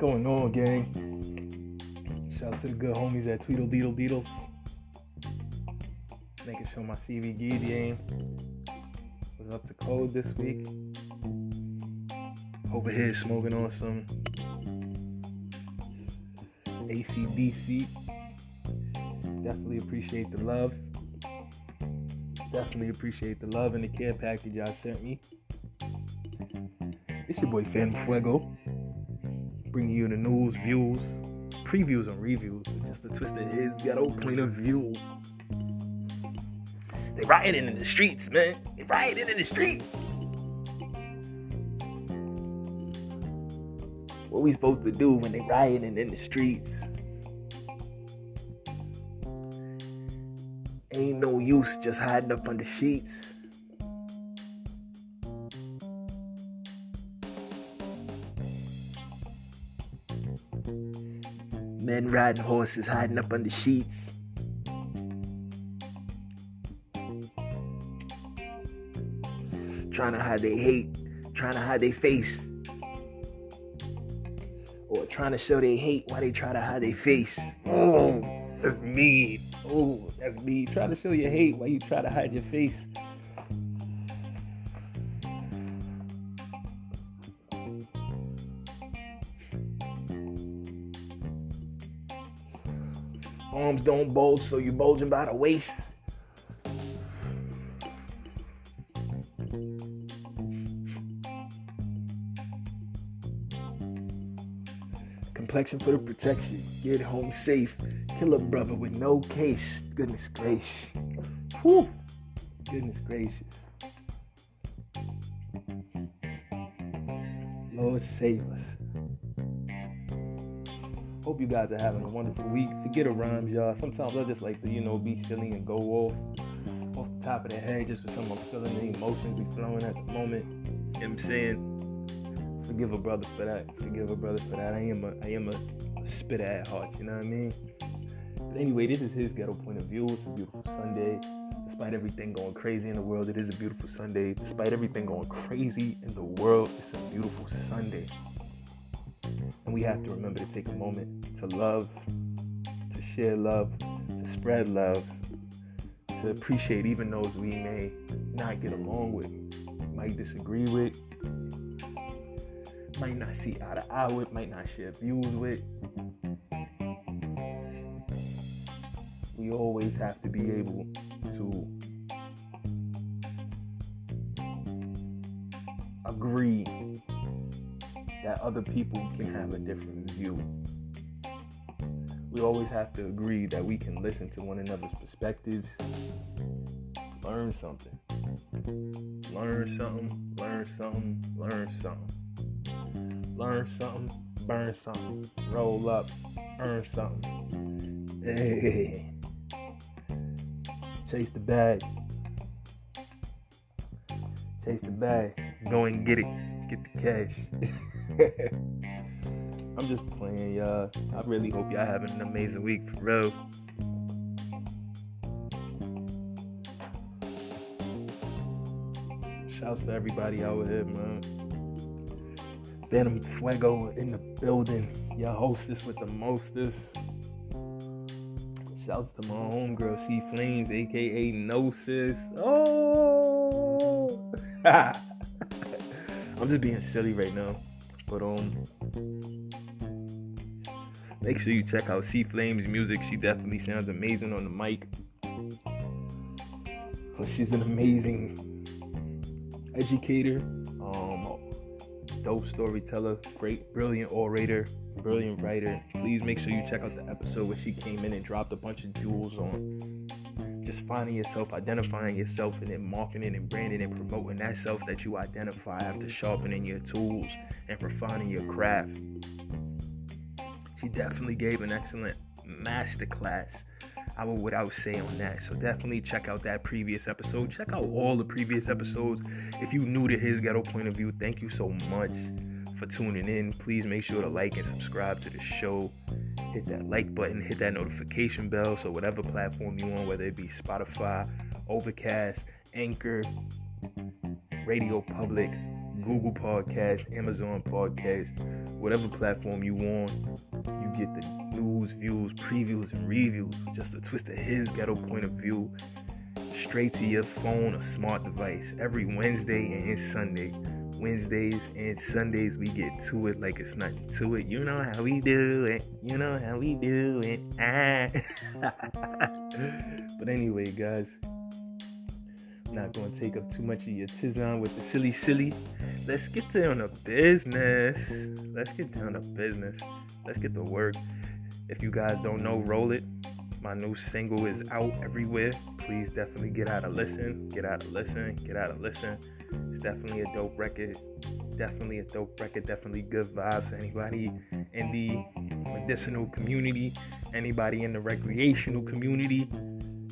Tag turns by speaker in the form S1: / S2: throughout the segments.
S1: going on, gang? Shouts to the good homies at Tweedledeedle. Making sure my CVG game was up to code this week. Over here smoking on some ACDC. Definitely appreciate the love. Definitely appreciate the love and the care package y'all sent me. It's your boy Phantm Phuego, bringing you the news, views, previews, and reviews with just a twist of his ghetto point of view. They rioting in the streets, man. They rioting in the streets. What we supposed to do when they rioting in the streets? Ain't no use just hiding up under sheets. Men riding horses, hiding up under sheets. Trying to hide their hate, trying to hide their face. Or trying to show they hate while they try to hide their face. Oh, that's mean. Oh, that's mean. Try to show your hate while you try to hide your face. Arms don't bulge, so you bulging by the waist. Complexion for the protection. Get home safe. Kill a brother with no case. Goodness gracious. Whew. Goodness gracious. Lord save us. Hope you guys are having a wonderful week. Forget the rhymes, y'all. Sometimes I just like to, be silly and go off the top of the head just with some I'm feeling the emotions be flowing at the moment. You know what I'm saying? Forgive a brother for that. I am a spitter at heart, you know what I mean? But anyway, this is his ghetto point of view. It's a beautiful Sunday. Despite everything going crazy in the world, it is a beautiful Sunday. Despite everything going crazy in the world, it's a beautiful Sunday. And we have to remember to take a moment to love, to share love, to spread love, to appreciate even those we may not get along with, might disagree with, might not see eye to eye with, might not share views with. We always have to be able to agree that other people can have a different view. We always have to agree that we can listen to one another's perspectives, learn something, burn something, roll up, earn something. Hey, chase the bag, go and get it, get the cash. I'm just playing, y'all. I really hope y'all having an amazing week, for real. Shouts to everybody out here, man. Phantm Phuego in the building. Y'all hostess with the mostest. Shouts to my homegirl, C Flames, aka Gnosis. Oh! I'm just being silly right now. But make sure you check out C Flame's music. She definitely sounds amazing on the mic. Plus she's an amazing educator, dope storyteller, brilliant orator, brilliant writer. Please make sure you check out the episode where she came in and dropped a bunch of jewels on just finding yourself, identifying yourself, and then marketing and branding and promoting that self that you identify after sharpening your tools and refining your craft. She definitely gave an excellent masterclass, I would without say on that. So definitely check out that previous episode. Check out all the previous episodes. If you new to his ghetto point of view, thank you so much for tuning in. Please make sure to like and subscribe to the show. Hit that like button, hit that notification bell, so whatever platform you on, whether it be Spotify, Overcast, Anchor, Radio Public, Google Podcasts, Amazon Podcasts, whatever platform you on. You get the news, views, previews, and reviews. Just a twist of his ghetto point of view, straight to your phone or smart device every Wednesday and Sunday. Wednesdays and Sundays, we get to it like it's nothing to it. You know how we do it. You know how we do it. But anyway, guys, I'm not going to take up too much of your tizan with the silly. Let's get down to business. Let's get to work. If you guys don't know, roll it. My new single is out everywhere. Please definitely get out and listen. It's definitely a dope record. Definitely good vibes for anybody in the medicinal community, anybody in the recreational community.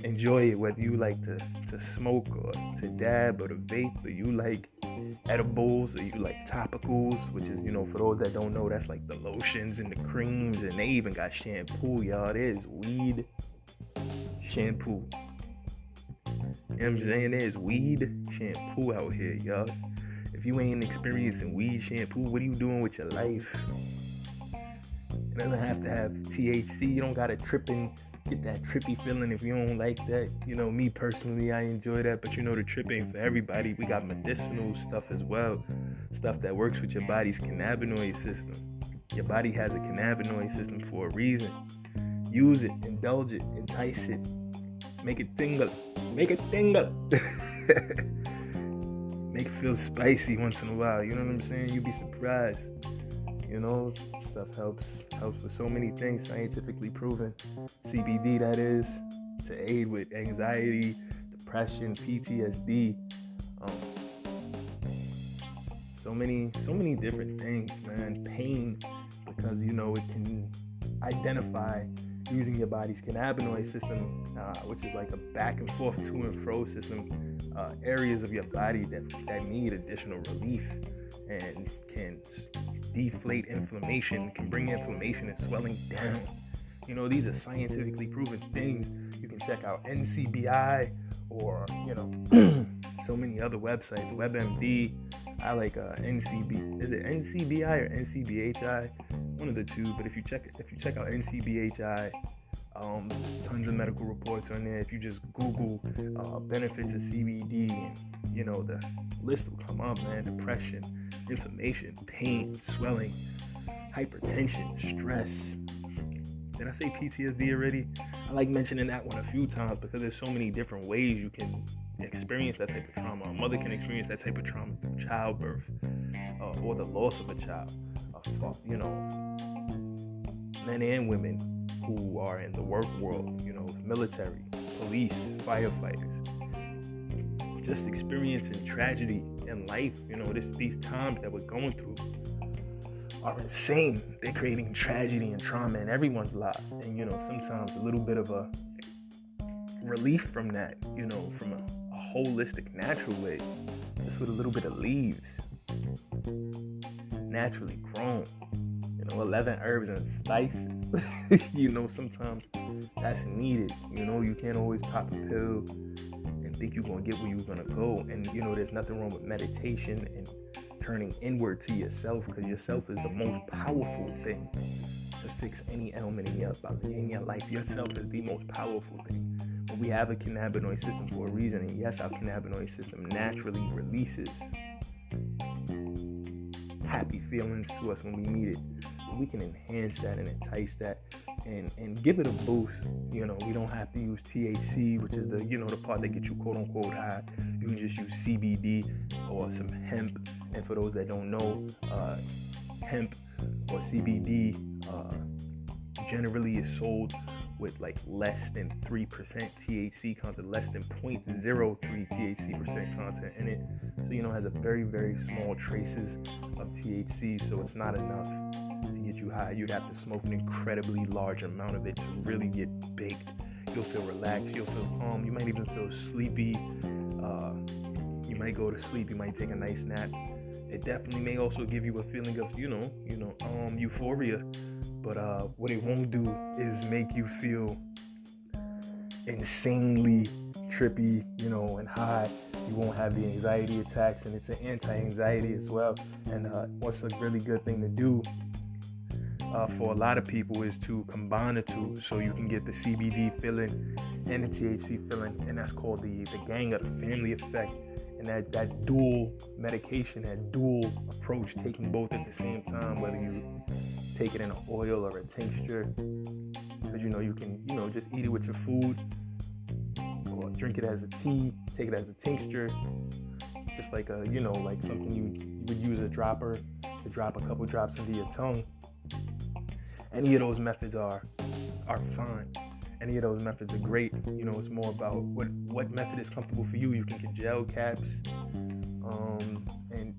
S1: Enjoy it, whether you like to smoke or to dab or to vape, or you like edibles or you like topicals, which is, for those that don't know, that's like the lotions and the creams, and they even got shampoo, y'all. There's weed shampoo. You know what I'm saying? There's weed shampoo out here, y'all. If you ain't experiencing weed shampoo, what are you doing with your life? It doesn't have to have THC. You don't gotta get that trippy feeling if you don't like that. Me personally, I enjoy that, but the trip ain't for everybody. We got medicinal stuff as well, stuff that works with your body's cannabinoid system. Your body has a cannabinoid system for a reason. Use it, indulge it, entice it, make it tingle. Make it feel spicy once in a while. You know what I'm saying? You'd be surprised. Stuff helps with so many things, scientifically proven. CBD, that is, to aid with anxiety, depression, PTSD. So many different things, man. Pain, because it can identify using your body's cannabinoid system, which is like a back and forth to and fro system, areas of your body that need additional relief and can deflate inflammation, can bring inflammation and swelling down. These are scientifically proven things. You can check out NCBI or, so many other websites, WebMD. I like NCB. Is it NCBI or NCBHI? One of the two. But if you check out NCBHI, there's tons of medical reports on there. If you just Google benefits of CBD, and the list will come up, man. Depression, inflammation, pain, swelling, hypertension, stress. Did I say PTSD already? I like mentioning that one a few times because there's so many different ways you can experience that type of trauma. A mother can experience that type of trauma through childbirth, or the loss of a child. Men and women who are in the work world, military, police, firefighters, just experiencing tragedy in life. These times that we're going through are insane. They're creating tragedy and trauma in everyone's lives, and sometimes a little bit of a relief from that, from a holistic, natural way, just with a little bit of leaves, naturally grown, 11 herbs and spices. Sometimes that's needed. You can't always pop a pill and think you're gonna get where you're gonna go. And there's nothing wrong with meditation and turning inward to yourself, because yourself is the most powerful thing to fix any ailment in your life. Yourself is the most powerful thing. But we have a cannabinoid system for a reason, and yes, our cannabinoid system naturally releases happy feelings to us when we need it. But we can enhance that and entice that and give it a boost. We don't have to use THC, which is the part that gets you quote unquote high. You can just use CBD or some hemp. And for those that don't know, hemp or CBD generally is sold with like less than 3% THC content, less than 0.03 THC percent content in it. So, has a very, very small traces of THC. So it's not enough to get you high. You'd have to smoke an incredibly large amount of it to really get baked. You'll feel relaxed. You'll feel calm. You might even feel sleepy. You might go to sleep. You might take a nice nap. It definitely may also give you a feeling of, euphoria. But what it won't do is make you feel insanely trippy, and high. You won't have the anxiety attacks, and it's an anti-anxiety as well. And what's a really good thing to do for a lot of people is to combine the two, so you can get the CBD feeling and the THC feeling, and that's called the gang or the family effect. And that dual medication, that dual approach, taking both at the same time, whether you take it in an oil or a tincture, because you can just eat it with your food, or drink it as a tea, take it as a tincture, just like like something you would use a dropper to drop a couple drops into your tongue. Any of those methods are fine. Any of those methods are great. It's more about what method is comfortable for you. You can get gel caps, and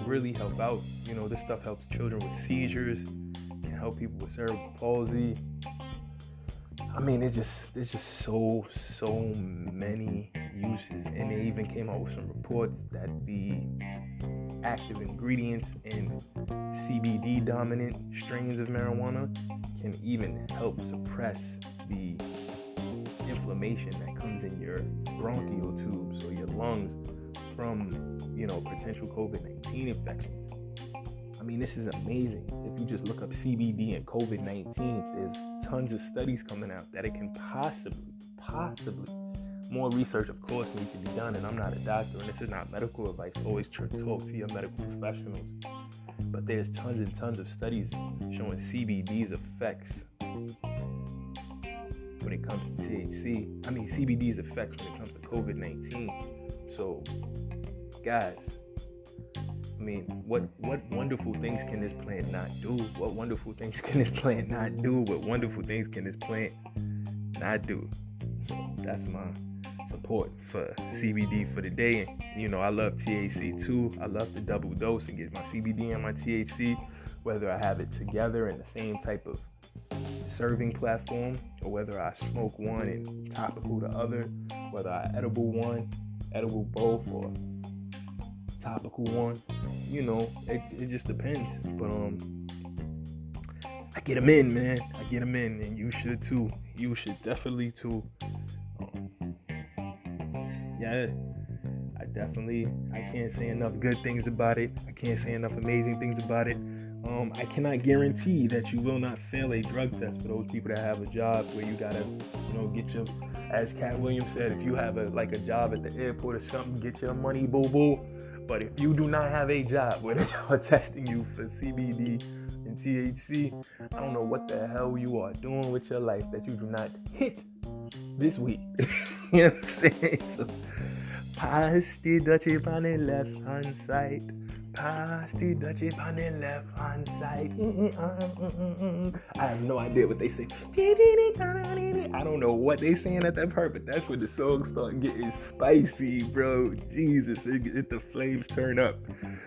S1: really help out. This stuff helps children with seizures, can help people with cerebral palsy. I mean, there's just so many uses, and they even came out with some reports that the active ingredients in CBD dominant strains of marijuana can even help suppress the inflammation that comes in your bronchial tubes or your lungs from potential COVID-19 infections. I mean, this is amazing. If you just look up CBD and COVID-19, there's tons of studies coming out that it can possibly, more research, of course, needs to be done. And I'm not a doctor, and this is not medical advice. Always talk to your medical professionals. But there's tons and tons of studies showing CBD's effects when it comes to THC. I mean, CBD's effects when it comes to COVID-19. So, guys, I mean, what wonderful things can this plant not do? What wonderful things can this plant not do? What wonderful things can this plant not do? So that's my support for CBD for the day. And, I love THC too. I love to double dose and get my CBD and my THC, whether I have it together in the same type of serving platform, or whether I smoke one and topical the other, whether I edible both, or topical one. It just depends. But I get them in, man. I get them in, and you should too. You should definitely too. I can't say enough good things about it. I can't say enough amazing things about it. I cannot guarantee that you will not fail a drug test for those people that have a job where you gotta, get your, as Cat Williams said, if you have a job at the airport or something, get your money, boo-boo. But if you do not have a job where they are testing you for CBD and THC, I don't know what the hell you are doing with your life that you do not hit this week. You know what I'm saying? So, pass the Dutchie on the left hand side. Pass the Dutchie on the left hand side. I have no idea what they say. I don't know what they saying at that part, but that's when the song start getting spicy, bro. Jesus, the flames turn up.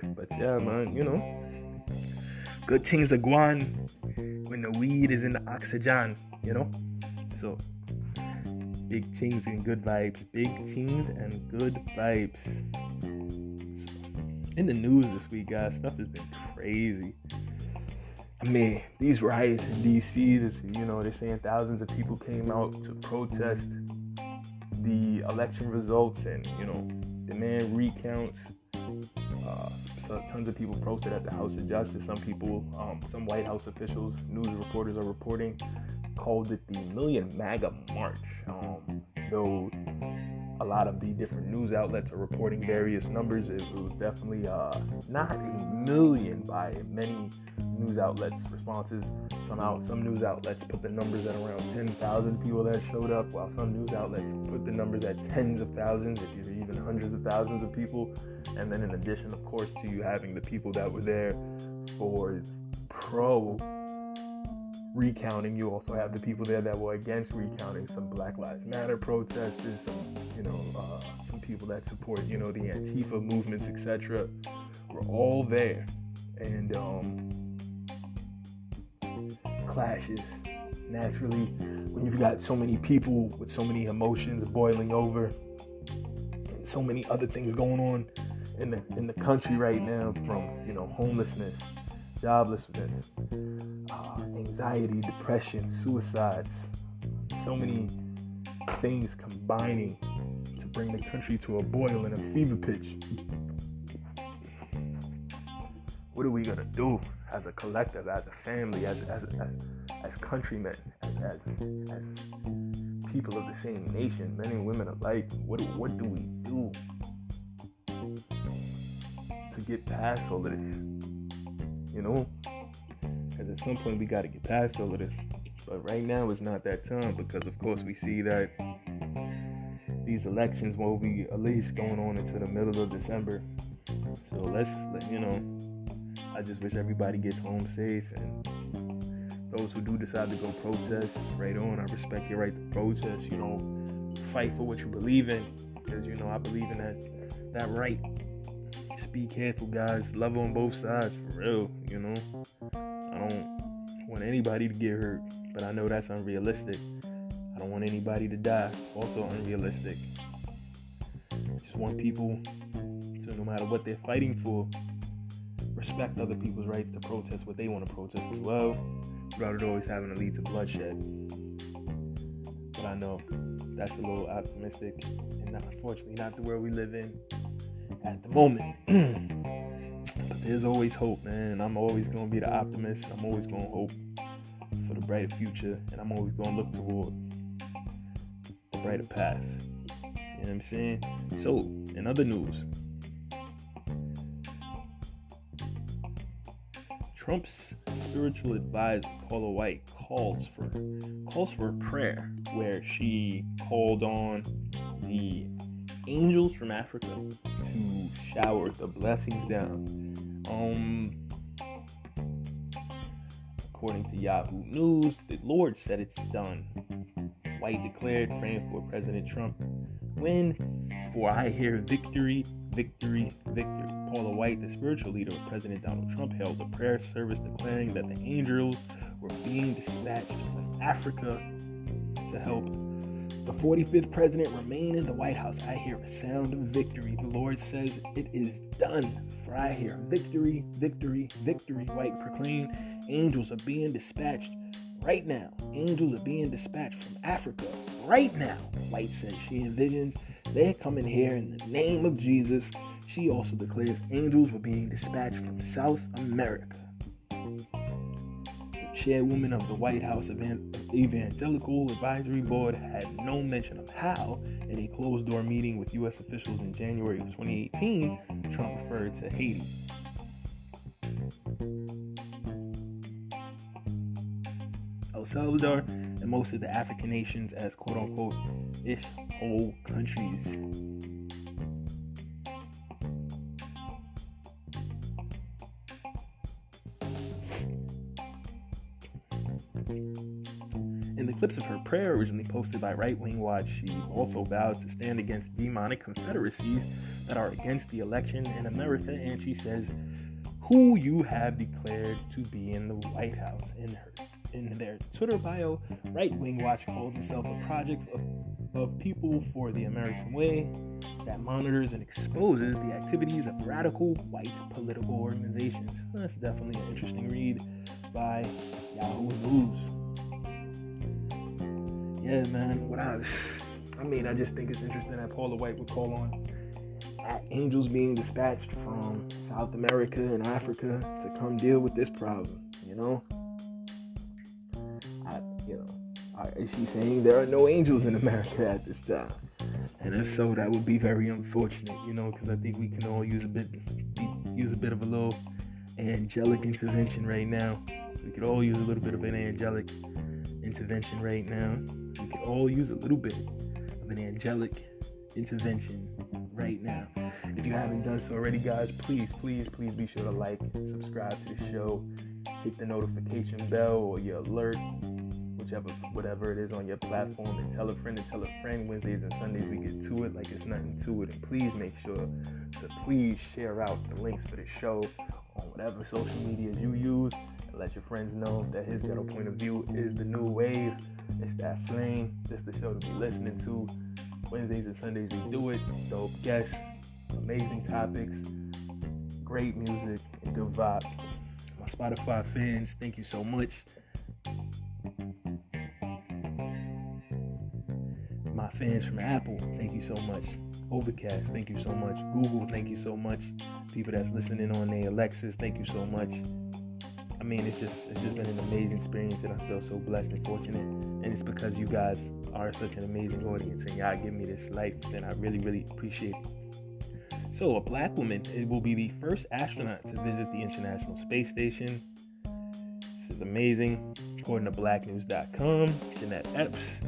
S1: But yeah, man, good things are going when the weed is in the oxygen, So, big things and good vibes. Big things and good vibes. In the news this week, guys, stuff has been crazy. I mean, these riots in D.C., they're saying thousands of people came out to protest the election results and, demand recounts. So tons of people protested at the House of Justice. Some White House officials, news reporters are reporting, called it the Million MAGA March. Though a lot of the different news outlets are reporting various numbers, it was definitely not a million by many news outlets' responses. Some news outlets put the numbers at around 10,000 people that showed up, while some news outlets put the numbers at tens of thousands, if even hundreds of thousands of people. And then in addition, of course, to you having the people that were there for pro recounting, you also have the people there that were against recounting. Some Black Lives Matter protesters, some people that support, the Antifa movements, etc. We're all there, and clashes naturally when you've got so many people with so many emotions boiling over, and so many other things going on in the country right now, from homelessness, joblessness, anxiety, depression, suicides, so many things combining bring the country to a boil and a fever pitch. What are we gonna do as a collective, as a family, as countrymen, as people of the same nation, men and women alike? What do we do to get past all of this? You know, because at some point we got to get past all of this. But right now is not that time, because of course we see that these elections will be at least going on into the middle of December. So I just wish everybody gets home safe, and those who do decide to go protest, right on. I respect your right to protest. Fight for what you believe in, because I believe in that right. Just be careful, guys. Love on both sides, for real. I don't want anybody to get hurt, but I know that's unrealistic. I don't want anybody to die, also unrealistic. Just want people to, no matter what they're fighting for, respect other people's rights to protest what they want to protest as well, without it always having to lead to bloodshed. But I know that's a little optimistic, and unfortunately not the world we live in at the moment. But there's always hope, man, and I'm always going to be the optimist, and I'm always going to hope for the brighter future, and I'm always going to look toward the brighter path. You know what I'm saying? So, in other news, Trump's spiritual advisor, Paula White, calls for a prayer where she called on the angels from Africa to shower the blessings down. According to Yahoo News, the Lord said it's done. White declared, praying for President Trump win, for I hear victory, victory, victory. Paula White, the spiritual leader of President Donald Trump, held a prayer service declaring that the angels were being dispatched from Africa to help the 45th president remain in the White House. I hear a sound of victory. The Lord says it is done, for I hear victory, victory, victory. White proclaimed, angels are being dispatched right now. Angels are being dispatched from Africa right now. White says she envisions they're coming here in the name of Jesus. She also declares angels were being dispatched from South America. The chairwoman of the White House Evangelical Advisory Board had no mention of how, in a closed-door meeting with U.S. officials in January of 2018, Trump referred to Haiti. El Salvador and most of the African nations as quote-unquote ish whole countries. In the clips of her prayer originally posted by Right Wing Watch, she also vowed to stand against demonic confederacies that are against the election in America, and she says, who you have declared to be in the White House. In their Twitter bio, Right Wing Watch calls itself a project of people for the American way that monitors and exposes the activities of radical white political organizations. That's definitely an interesting read by Yahoo News. Yeah, man. I just think it's interesting that Paula White would call on angels being dispatched from South America and Africa to come deal with this problem. Is she saying there are no angels in America at this time? And if so, that would be very unfortunate, because I think we can all use a bit of a little angelic intervention right now. We could all use a little bit of an angelic intervention right now. We could all use a little bit of an angelic intervention right now. If you haven't done so already, guys, please be sure to like, subscribe to the show, hit the notification bell or your alert, whatever it is on your platform, and tell a friend to tell a friend. Wednesdays and Sundays we get to it like it's nothing to it. And please make sure to please share out the links for the show on whatever social media you use, and let your friends know that His Ghetto Point of View is the new wave. It's that flame. It's the show to be listening to. Wednesdays and Sundays we do it. Dope guests, amazing topics, great music, and good vibes. My Spotify fans, thank you so much. My fans from Apple, thank you so much. Overcast, thank you so much. Google, thank you so much. People that's listening on their Alexas, thank you so much. I mean, it's just been an amazing experience, and I feel so blessed and fortunate. And it's because you guys are such an amazing audience, and y'all give me this life, and I really, really appreciate it. So, a black woman will be the first astronaut to visit the International Space Station. This is amazing. According to blacknews.com, Jeanette Epps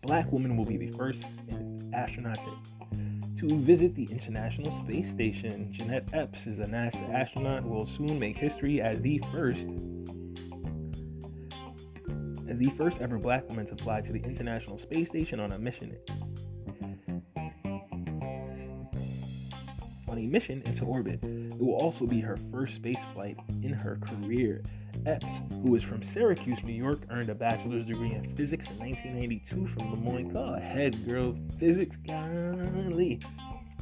S1: black woman will be the first astronaut to visit the International Space Station. Jeanette Epps is a NASA astronaut who will soon make history as the first ever black woman to fly to the International Space Station on a mission into orbit. It will also be her first space flight in her career. Epps, who is from Syracuse, New York, earned a bachelor's degree in physics in 1992 from Le Moyne. Go ahead, girl. Physics, golly.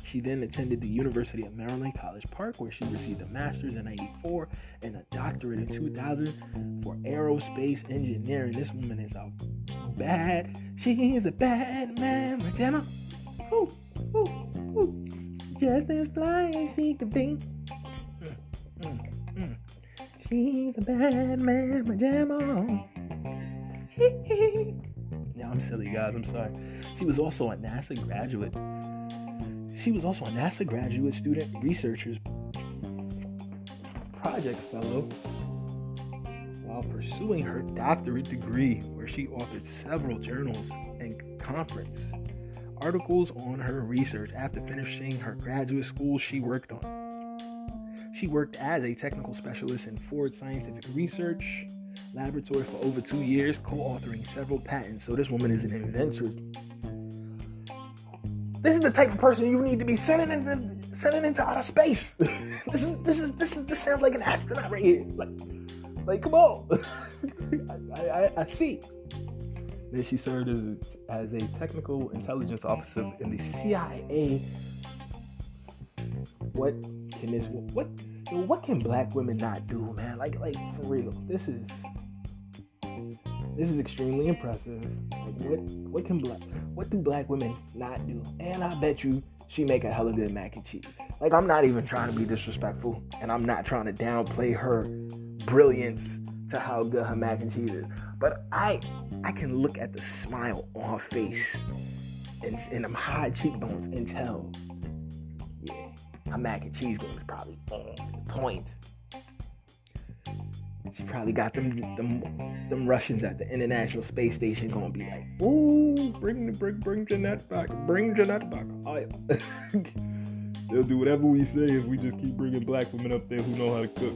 S1: She then attended the University of Maryland, College Park, where she received a master's in 94 and a doctorate in 2000 for aerospace engineering. This woman is she's a bad man, Gemma. Ooh, ooh, ooh. Just as fly as she could be. She's a bad man, pajama. Yeah, I'm silly, guys. I'm sorry. She was also a NASA graduate student researcher's project fellow while pursuing her doctorate degree, where she authored several journals and conference articles on her research. After finishing her graduate school, she worked as a technical specialist in Ford Scientific Research Laboratory for over 2 years, co-authoring several patents. So this woman is an inventor. This is the type of person you need to be sending into outer space. This sounds like an astronaut right here. Like come on. I see. Then she served as a technical intelligence officer in the CIA. What can black women not do, man? Like for real. This is extremely impressive. Like what do black women not do? And I bet you she make a hella good mac and cheese. Like, I'm not even trying to be disrespectful, and I'm not trying to downplay her brilliance to how good her mac and cheese is. But I can look at the smile on her face and them high cheekbones and tell, yeah, her mac and cheese game is probably on point. She probably got them Russians at the International Space Station gonna be like, ooh, bring Jeanette back. Oh, yeah. They'll do whatever we say if we just keep bringing black women up there who know how to cook.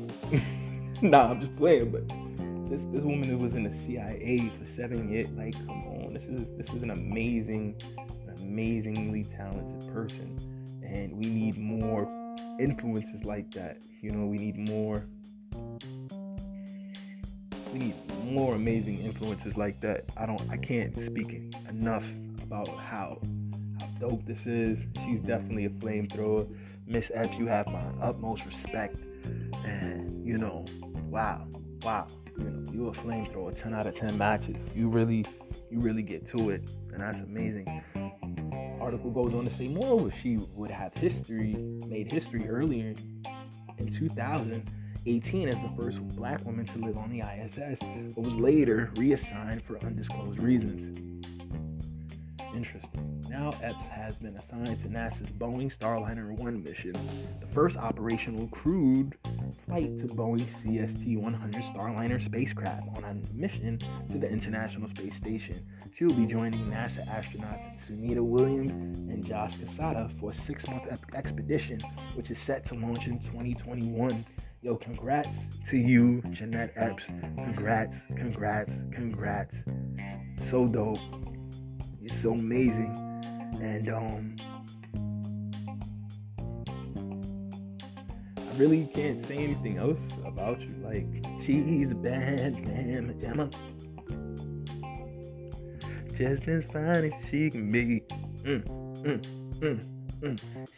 S1: Nah, I'm just playing, but this woman who was in the CIA for 7 years, like, come on, this is an amazingly talented person, and we need more influences like that. You know, we need more amazing influences like that. I can't speak enough about how dope this is. She's definitely a flamethrower. Miss Epps, you have my utmost respect. And, you know, wow. You know, you're a flamethrower, 10 out of 10 matches. You really get to it, and that's amazing. Article goes on to say, moreover, she would have made history earlier in 2018 as the first black woman to live on the ISS, but was later reassigned for undisclosed reasons. Interesting. Now Epps has been assigned to NASA's Boeing Starliner 1 mission, the first operational crewed flight to Boeing CST-100 Starliner spacecraft on a mission to the International Space Station. She will be joining NASA astronauts Sunita Williams and Josh Cassata for a 6-month expedition, which is set to launch in 2021. Yo, congrats to you, Jeanette Epps. Congrats. So dope. You're so amazing. And I really can't say anything else about you. Like, she's a bad man, Gemma. Just as fine as she can be.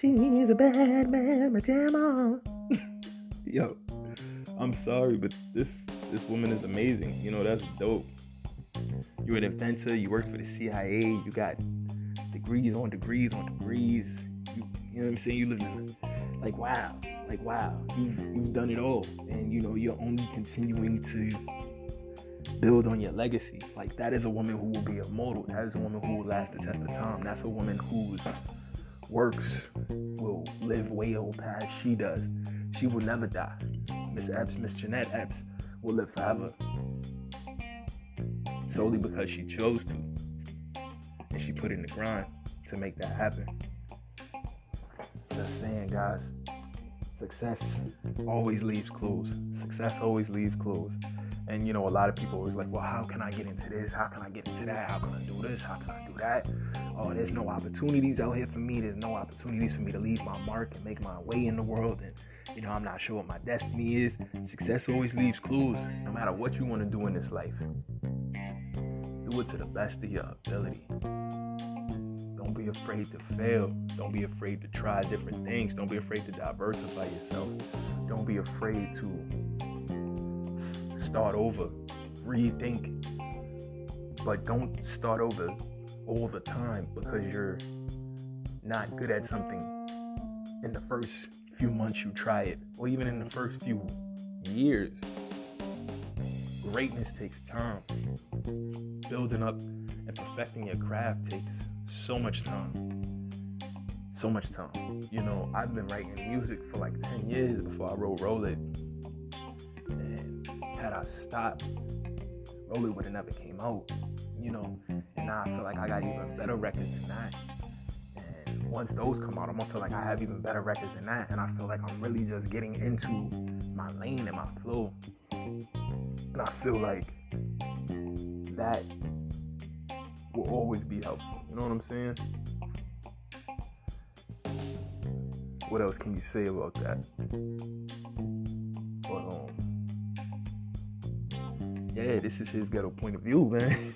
S1: She's a bad man, Gemma. Yo, I'm sorry, but this woman is amazing. You know, that's dope. You're an inventor. You worked for the CIA. You got degrees on degrees on degrees. You know what I'm saying? You live in wow. You've done it all, and you're only continuing to build on your legacy. Like, that is a woman who will be immortal. That is a woman who will last the test of time. That's a woman whose works will live way past she does. She will never die. Miss Jeanette Epps will live forever, solely because she chose to, and she put in the grind to make that happen. Just saying, guys, success always leaves clues. Success always leaves clues. And a lot of people always like, well, how can I get into this? How can I get into that? How can I do this? How can I do that? Oh, there's no opportunities out here for me. There's no opportunities for me to leave my mark and make my way in the world. And I'm not sure what my destiny is. Success always leaves clues. No matter what you want to do in this life, do it to the best of your ability. Don't be afraid to fail. Don't be afraid to try different things. Don't be afraid to diversify yourself. Don't be afraid to start over, rethink. But don't start over all the time because you're not good at something in the first few months you try it, or even in the first few years. Greatness takes time. Building up and perfecting your craft takes so much time. So much time. I've been writing music for like 10 years before I wrote Roll It. And had I stopped, Roll It would have never came out. And now I feel like I got even better records than that. And once those come out, I'm gonna feel like I have even better records than that. And I feel like I'm really just getting into my lane and my flow. And I feel like that will always be helpful. You know what I'm saying? What else can you say about that? But yeah, this is his ghetto point of view, man.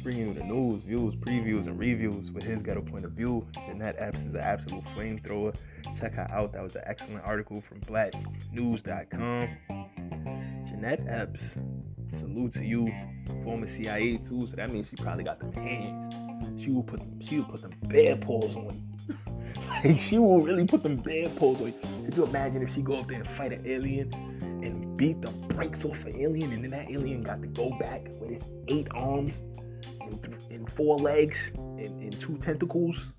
S1: Bringing you the news, views, previews, and reviews with his ghetto point of view. Jeanette Epps is an absolute flamethrower. Check her out. That was an excellent article from blacknews.com. Jeanette Epps, salute to you. Former CIA too, so that means she probably got them hands. She will put them bear paws on you. Like, she will really put them bear paws on you. Could you imagine if she go up there and fight an alien and beat the brakes off an alien, and then that alien got to go back with his 8 arms and 4 legs and 2 tentacles,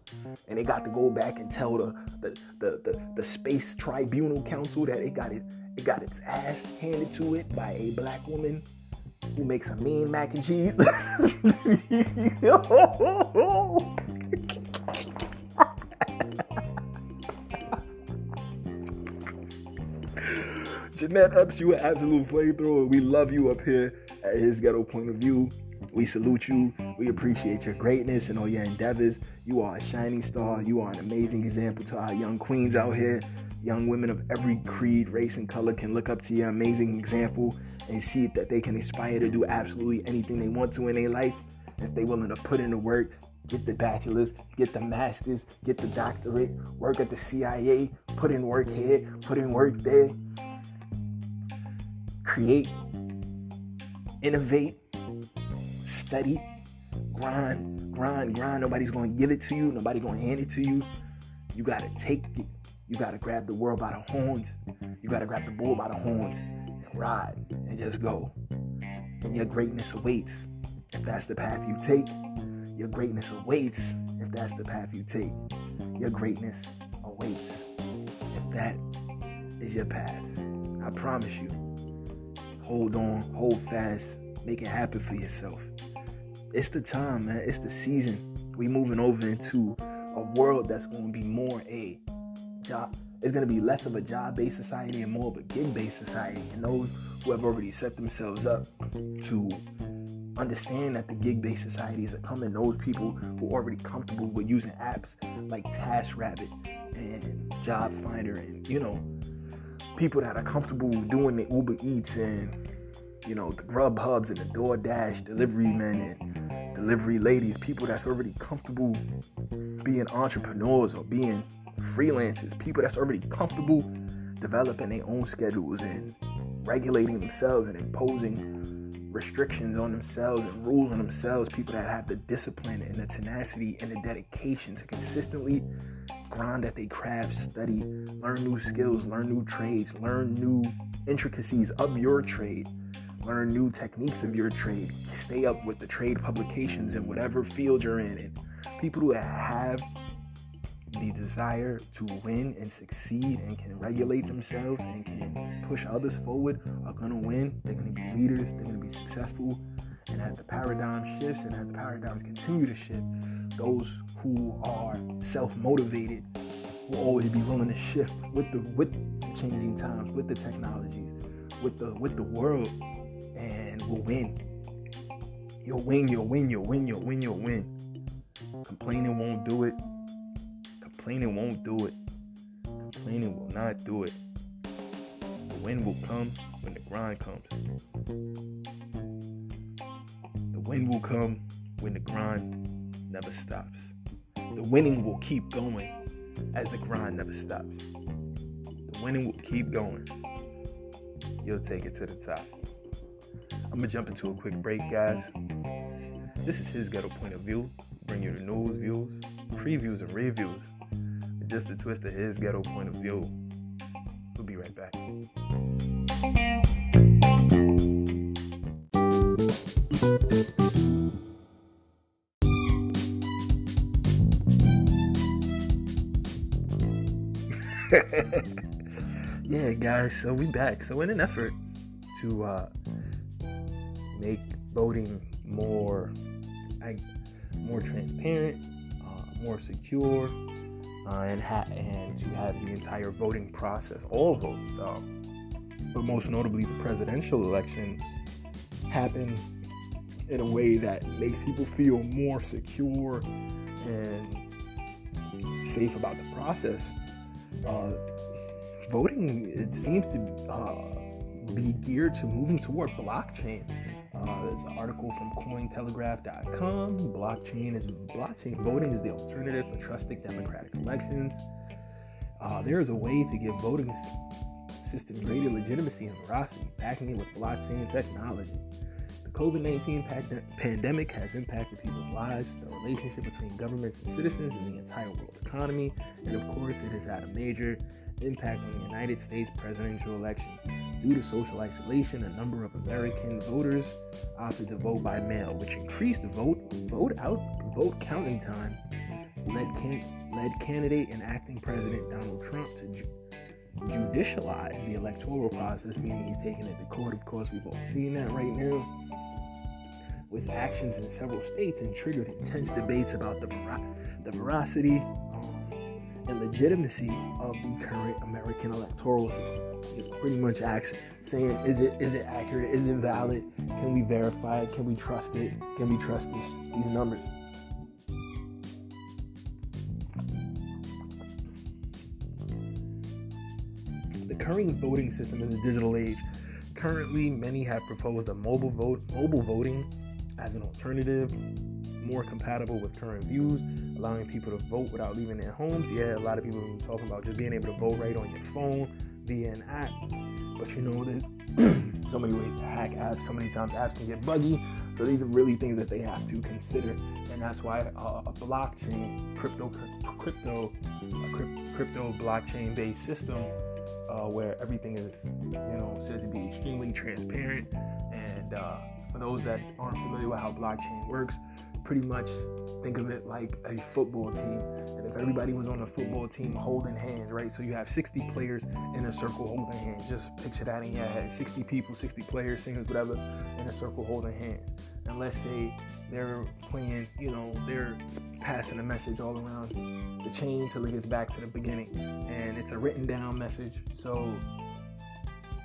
S1: and they got to go back and tell the Space Tribunal Council that it got its ass handed to it by a black woman who makes a mean mac and cheese. Jeanette Epps, you an absolute flamethrower. We love you up here at his ghetto point of view. We salute you. We appreciate your greatness and all your endeavors. You are a shining star. You are an amazing example to our young queens out here. Young women of every creed, race, and color can look up to your amazing example and see that they can aspire to do absolutely anything they want to in their life if they're willing to put in the work, get the bachelor's, get the master's, get the doctorate, work at the CIA, put in work here, put in work there. Create, innovate, study, grind. Nobody's going to give it to you. Nobody's going to hand it to you. You got to take it. You got to grab the world by the horns. You got to grab the bull by the horns and ride and just go. And your greatness awaits if that's the path you take. Your greatness awaits if that's the path you take. Your greatness awaits if that is your path. I promise you. Hold on, hold fast, make it happen for yourself. It's the time, man. It's the season. We moving over into a world that's going to be more a job. It's going to be less of a job-based society and more of a gig-based society. And those who have already set themselves up to understand that the gig-based societies are coming, those people who are already comfortable with using apps like TaskRabbit and Job Finder and, people that are comfortable doing the Uber Eats and, the Grubhubs and the DoorDash delivery men and delivery ladies, people that's already comfortable being entrepreneurs or being freelancers, people that's already comfortable developing their own schedules and regulating themselves and imposing restrictions on themselves and rules on themselves, people that have the discipline and the tenacity and the dedication to consistently grind at their craft, study, learn new skills, learn new trades, learn new intricacies of your trade, learn new techniques of your trade, stay up with the trade publications in whatever field you're in. And people who have the desire to win and succeed and can regulate themselves and can push others forward are going to win. They're going to be leaders. They're going to be successful. And as the paradigm shifts and as the paradigms continue to shift, those who are self-motivated will always be willing to shift with the changing times, with the technologies, with the world, and will win. You'll win. Complaining won't do it. Complaining won't do it. Complaining will not do it. The win will come when the grind comes. The win will come when the grind never stops. The winning will keep going as the grind never stops. The winning will keep going. You'll take it to the top. I'm going to jump into a quick break, guys. This is his ghetto point of view. Bring you the news, views, previews, and reviews. Just a twist of his ghetto point of view. We'll be right back. Yeah, guys, so we back. So in an effort to make voting more transparent, more secure, and to have the entire voting process, all votes, but most notably the presidential election, happen in a way that makes people feel more secure and safe about the process. Voting, it seems to be geared to moving toward blockchain. There's an article from Cointelegraph.com. Blockchain voting is the alternative for trusted democratic elections. There is a way to give voting system greater legitimacy and veracity, backing it with blockchain technology. The COVID-19 pandemic has impacted people's lives, the relationship between governments and citizens, and the entire world economy. And of course, it has had a major impact on the United States presidential election. Due to social isolation, a number of American voters opted to vote by mail, which increased the vote counting time, led candidate and acting president Donald Trump to judicialize the electoral process, meaning he's taking it to court. Of course, we've all seen that right now, with actions in several states, and triggered intense debates about the veracity and legitimacy of the current American electoral system. It pretty much saying, is it accurate? Is it valid? Can we verify it? Can we trust it? Can we trust these numbers? The current voting system in the digital age. Currently, many have proposed a mobile voting as an alternative, more compatible with current views, allowing people to vote without leaving their homes. Yeah, a lot of people are talking about just being able to vote right on your phone via an app. But you know, there's so many ways to hack apps. So many times apps can get buggy. So these are really things that they have to consider. And that's why a blockchain, crypto blockchain based system, where everything is, said to be extremely transparent. And for those that aren't familiar with how blockchain works, pretty much think of it like a football team. And if everybody was on a football team holding hands, right? So you have 60 players in a circle holding hands. Just picture that in your head. 60 people, 60 players, singers, whatever, in a circle holding hands. And let's say they're playing, they're passing a message all around the chain till it gets back to the beginning. And it's a written down message.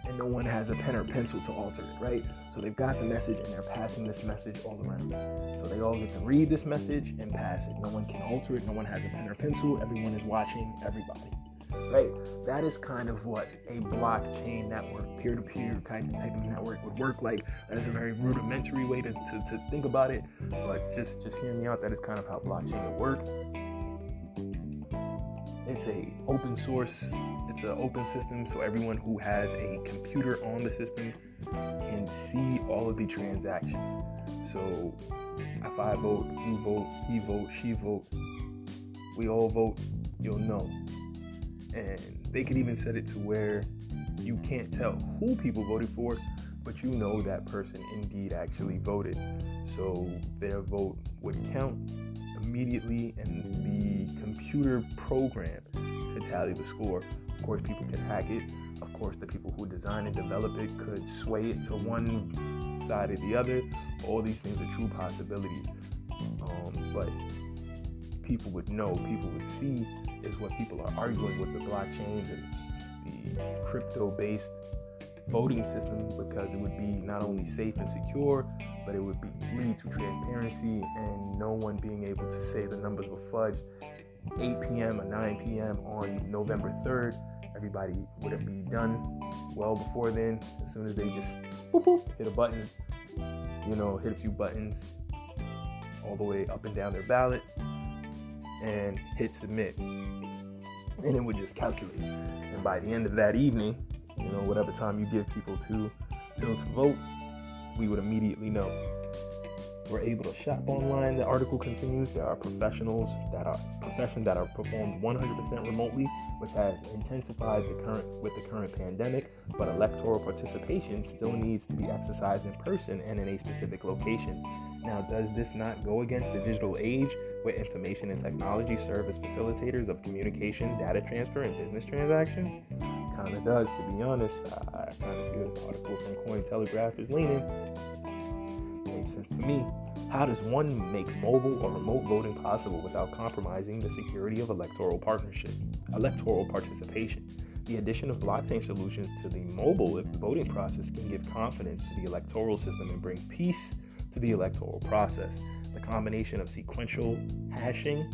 S1: And no one has a pen or pencil to alter it, right? So they've got the message and they're passing this message all around. So they all get to read this message and pass it. No one can alter it. No one has a pen or pencil. Everyone is watching everybody, right? That is kind of what a blockchain network, peer-to-peer type of network would work like. That is a very rudimentary way to think about it. But just hear me out. That is kind of how blockchain would work. It's a open source, it's an open system, so everyone who has a computer on the system can see all of the transactions. So if I vote, you vote, he vote, she vote, we all vote, you'll know. And they could even set it to where you can't tell who people voted for, but you know that person indeed actually voted. So their vote would count immediately and be computer programmed to tally the score. Of course, people can hack it. Of course, the people who design and develop it could sway it to one side or the other. All these things are true possibilities. But people would know, people would see is what people are arguing with the blockchains and the crypto-based voting system, because it would be not only safe and secure, but it would lead to transparency and no one being able to say the numbers were fudged 8 p.m. or 9 p.m. on November 3rd. Everybody would be done well before then, as soon as they just boop, boop, hit a button, hit a few buttons all the way up and down their ballot and hit submit. And it would just calculate. And by the end of that evening, whatever time you give people to vote, we would immediately know. We're able to shop online. The article continues. There are professions that are performed 100% remotely, which has intensified with the current pandemic, but electoral participation still needs to be exercised in person and in a specific location. Now, does this not go against the digital age, where information and technology serve as facilitators of communication, data transfer, and business transactions? Kind of does, to be honest. I kind of see where the article from Cointelegraph is leaning. Makes sense to me. How does one make mobile or remote voting possible without compromising the security of electoral participation? The addition of blockchain solutions to the mobile voting process can give confidence to the electoral system and bring peace to the electoral process. The combination of sequential hashing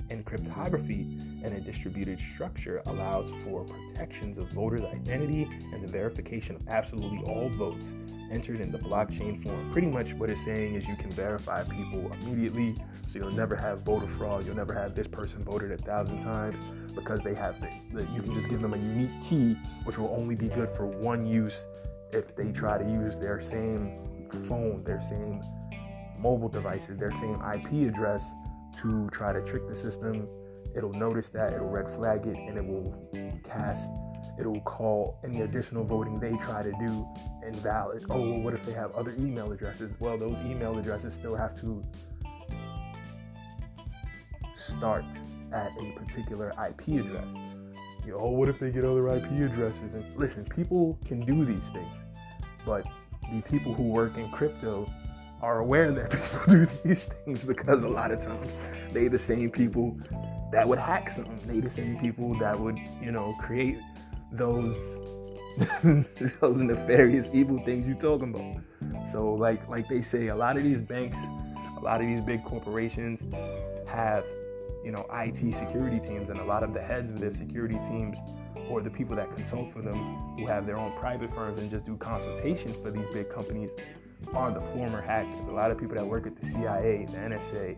S1: and cryptography in a distributed structure allows for protections of voters' identity and the verification of absolutely all votes entered in the blockchain form. Pretty much what it's saying is you can verify people immediately, so you'll never have voter fraud. You'll never have this person voted 1,000 times, because they have you can just give them a unique key, which will only be good for one use if they try to use their same phone, their same mobile devices, their same IP address to try to trick the system. It'll notice that, it'll red flag it, and it'll call any additional voting they try to do invalid. Oh, well, what if they have other email addresses? Well, those email addresses still have to start at a particular IP address. What if they get other IP addresses? And listen, people can do these things, but the people who work in crypto are aware that people do these things, because a lot of times they the same people that would hack something. They the same people that would, create those those nefarious evil things you're talking about. So like they say, a lot of these banks, a lot of these big corporations have, IT security teams, and a lot of the heads of their security teams, or the people that consult for them, who have their own private firms and just do consultation for these big companies, are the former hackers. A lot of people that work at the CIA, the NSA,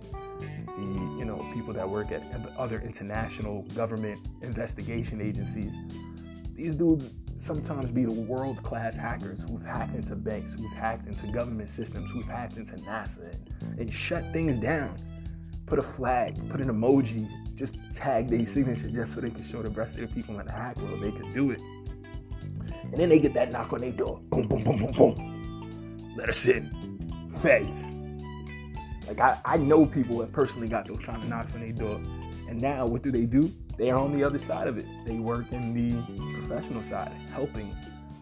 S1: the people that work at other international government investigation agencies. These dudes sometimes be the world-class hackers who've hacked into banks, who've hacked into government systems, who've hacked into NASA and shut things down. Put a flag, put an emoji, just tag their signature just so they can show the rest of the people in the hack world they could do it. And then they get that knock on their door. Boom, boom, boom, boom, boom. Let us in. Feds. I know people who have personally got those kind of knocks on their door. And now what do? They are on the other side of it. They work in the professional side, helping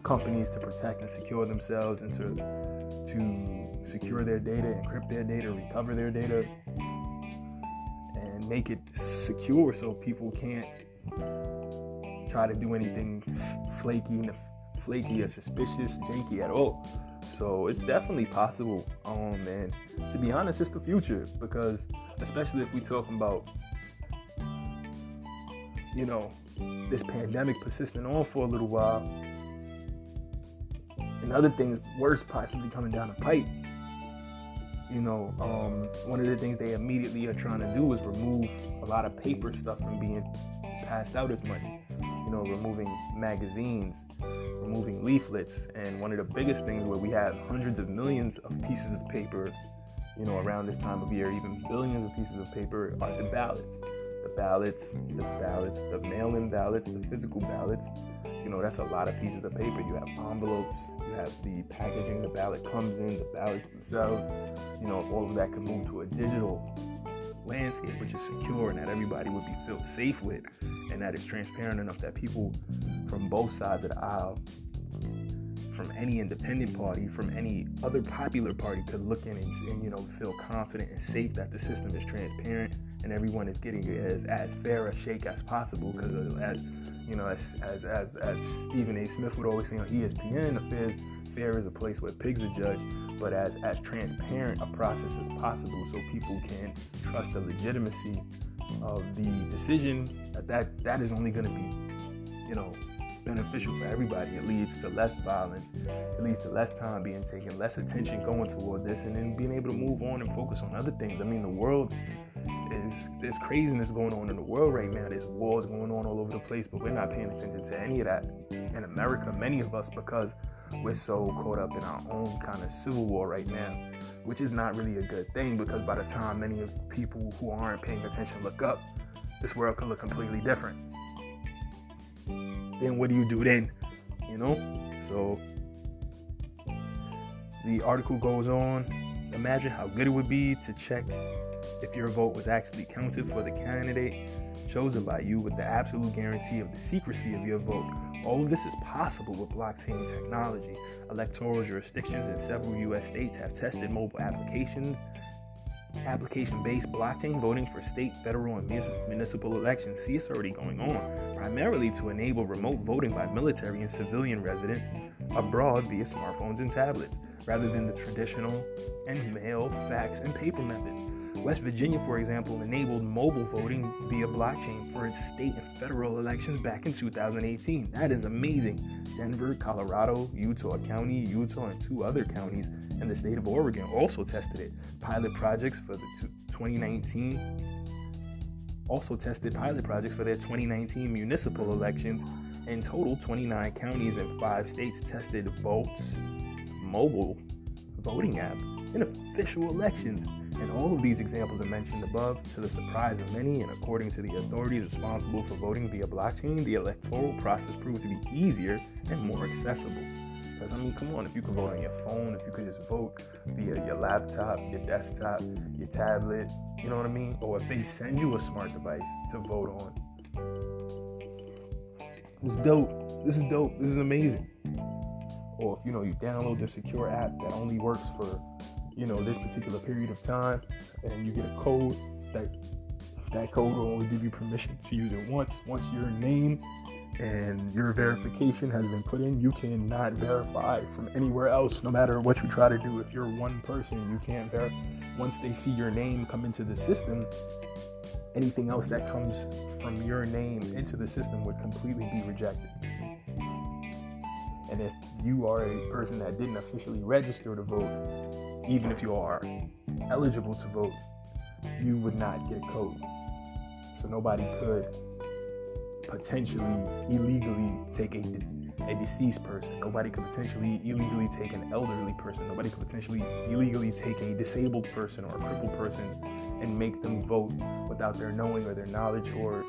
S1: companies to protect and secure themselves, and to secure their data, encrypt their data, recover their data, and make it secure so people can't try to do anything flaky or suspicious, janky at all. So it's definitely possible. And to be honest, it's the future, because especially if we're talking about, this pandemic persisting on for a little while, and other things worse possibly coming down the pipe. One of the things they immediately are trying to do is remove a lot of paper stuff from being passed out as much. Removing magazines, removing leaflets. And one of the biggest things where we have hundreds of millions of pieces of paper, around this time of year, even billions of pieces of paper, are the ballots. The mail-in ballots, the physical ballots. That's a lot of pieces of paper. You have envelopes, you have the packaging the ballot comes in, the ballots themselves. All of that can move to a digital landscape, which is secure and that everybody would feel safe with, and that is transparent enough that people from both sides of the aisle, from any independent party, from any other popular party, could look in and feel confident and safe that the system is transparent and everyone is getting as fair a shake as possible. Because as Stephen A. Smith would always say on ESPN, fair is a place where pigs are judged, but as transparent a process as possible, so people can trust the legitimacy of the decision. That is only going to be, beneficial for everybody. It leads to less violence. It leads to less time being taken, less attention going toward this, and then being able to move on and focus on other things. I mean, there's craziness going on in the world right now. There's wars going on all over the place, but we're not paying attention to any of that in America, many of us, because we're so caught up in our own kind of civil war right now, which is not really a good thing, because by the time many of people who aren't paying attention look up, this world can look completely different. Then what do you do then? So the article goes on. Imagine how good it would be to check if your vote was actually counted for the candidate chosen by you, with the absolute guarantee of the secrecy of your vote. All of this is possible with blockchain technology. Electoral jurisdictions in several U.S. states have tested mobile application-based blockchain voting for state, federal, and municipal elections. See, it's already going on, primarily to enable remote voting by military and civilian residents abroad via smartphones and tablets, rather than the traditional and mail, fax, and paper method. West Virginia, for example, enabled mobile voting via blockchain for its state and federal elections back in 2018. That is amazing. Denver, Colorado, Utah County, Utah, and 2 other counties in the state of Oregon also tested it. Pilot projects for their 2019 municipal elections. In total, 29 counties and 5 states tested Vote's mobile voting app in official elections. And all of these examples are mentioned above to the surprise of many, and according to the authorities responsible for voting via blockchain, the electoral process proved to be easier and more accessible. Because, come on, if you could vote on your phone, if you could just vote via your laptop, your desktop, your tablet, you know what I mean? Or if they send you a smart device to vote on. It's dope. This is dope. This is amazing. Or if, you download the secure app that only works for this particular period of time, and you get a code, that code will only give you permission to use it once. Once your name and your verification has been put in, you cannot verify from anywhere else, no matter what you try to do. If you're one person, you can't verify. Once they see your name come into the system, anything else that comes from your name into the system would completely be rejected. And if you are a person that didn't officially register to vote, even if you are eligible to vote, you would not get a code. So nobody could potentially illegally take a deceased person. Nobody could potentially illegally take an elderly person. Nobody could potentially illegally take a disabled person or a crippled person and make them vote without their knowing or their knowledge, or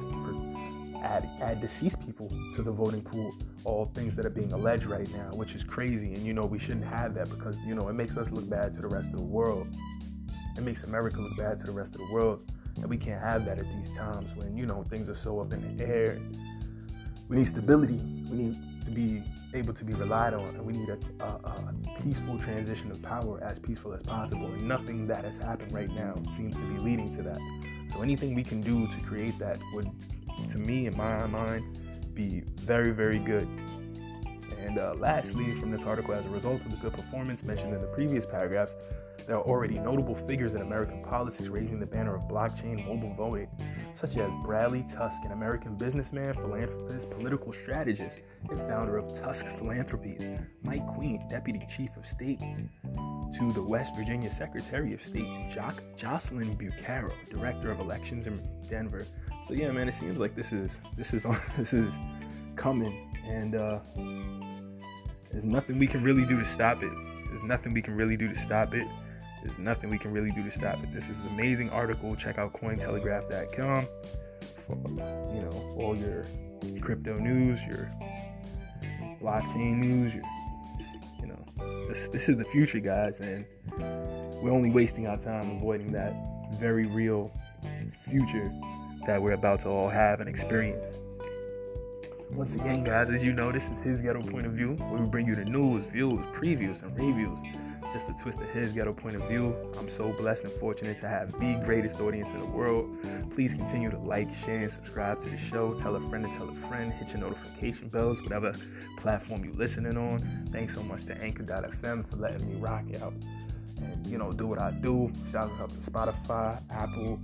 S1: add deceased people to the voting pool. All things that are being alleged right now, which is crazy. And we shouldn't have that, because it makes us look bad to the rest of the world. It makes America look bad to the rest of the world, and we can't have that at these times when things are so up in the air. We need stability. We need to be able to be relied on, and we need a peaceful transition of power, as peaceful as possible. And nothing that has happened right now seems to be leading to that. So anything we can do to create that would, to me, in my mind, be very, very good. And lastly, from this article, as a result of the good performance mentioned in the previous paragraphs, there are already notable figures in American politics raising the banner of blockchain mobile voting, such as Bradley Tusk, an American businessman, philanthropist, political strategist, and founder of Tusk Philanthropies; Mike Queen, Deputy Chief of State to the West Virginia Secretary of State; and Jocelyn Bucaro, Director of Elections in Denver. So yeah, man, it seems like this is coming, and There's nothing we can really do to stop it. There's nothing we can really do to stop it. There's nothing we can really do to stop it. This is an amazing article. Check out cointelegraph.com for, all your crypto news, your blockchain news, this is the future, guys, and we're only wasting our time avoiding that very real future that we're about to all have and experience. Once again, guys, as you know, this is His Ghetto Point of View, where we bring you the news, views, previews, and reviews, just a twist of His Ghetto Point of View. I'm so blessed and fortunate to have the greatest audience in the world. Please continue to like, share, and subscribe to the show. Tell a friend to tell a friend. Hit your notification bells, whatever platform you're listening on. Thanks so much to ncaa.fm for letting me rock out and, do what I do. Shout out to Spotify, Apple,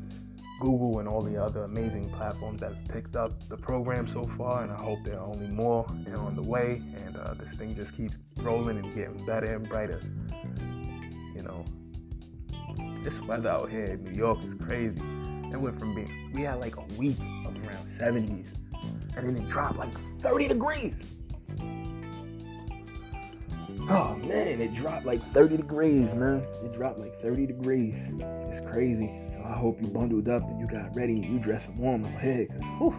S1: Google, and all the other amazing platforms that have picked up the program so far, and I hope there are only more and on the way, and this thing just keeps rolling and getting better and brighter. This weather out here in New York is crazy. It went from we had like a week of around 70s, and then it dropped like 30 degrees. Oh man, it dropped like 30 degrees, man. It dropped like 30 degrees. It's crazy. So I hope you bundled up and you got ready and you dressing warm out here, cause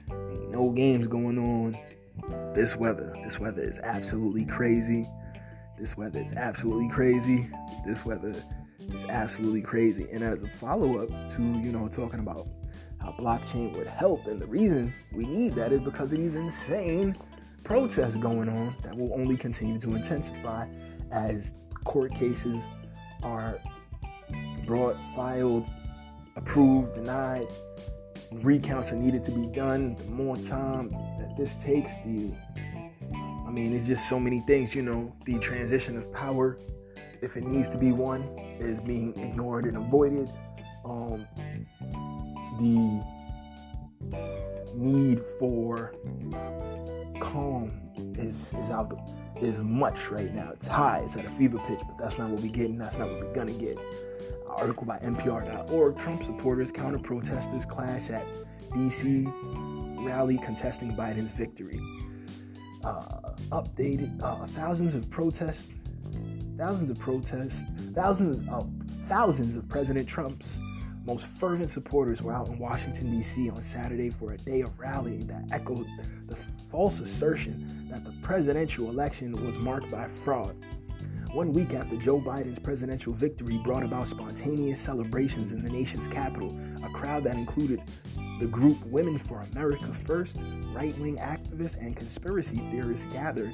S1: ain't no games going on. This weather is absolutely crazy. This weather is absolutely crazy. And as a follow-up to, talking about how blockchain would help, and the reason we need that is because of these insane protests going on that will only continue to intensify as court cases are brought, filed, approved, denied. Recounts are needed to be done. The more time that this takes, it's just so many things, the transition of power, if it needs to be one, is being ignored and avoided. The need for calm is much right now. It's high. It's at a fever pitch, but that's not what we're getting. That's not what we're gonna get. An article by NPR.org. Trump supporters, counter protesters clash at DC rally contesting Biden's victory. Updated thousands of President Trump's most fervent supporters were out in Washington, D.C. on Saturday for a day of rally that echoed the false assertion that the presidential election was marked by fraud. 1 week after Joe Biden's presidential victory brought about spontaneous celebrations in the nation's capital, a crowd that included the group Women for America First, right-wing activists, and conspiracy theorists gathered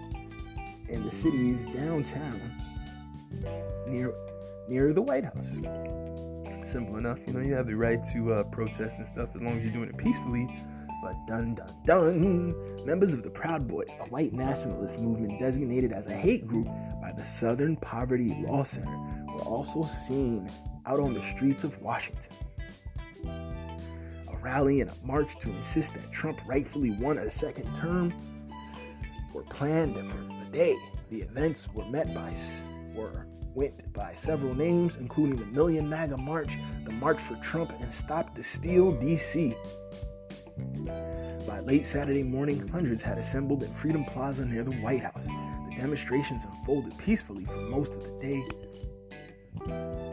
S1: in the city's downtown near the White House. Simple enough, you have the right to protest and stuff as long as you're doing it peacefully. But dun, members of the Proud Boys, a white nationalist movement designated as a hate group by the Southern Poverty Law Center, were also seen out on the streets of Washington. A rally and a march to insist that Trump rightfully won a second term were planned for the day. The events went by several names, including the Million MAGA March, the March for Trump, and Stop the Steal DC. By late Saturday morning, hundreds had assembled in Freedom Plaza near the White House. The demonstrations unfolded peacefully for most of the day,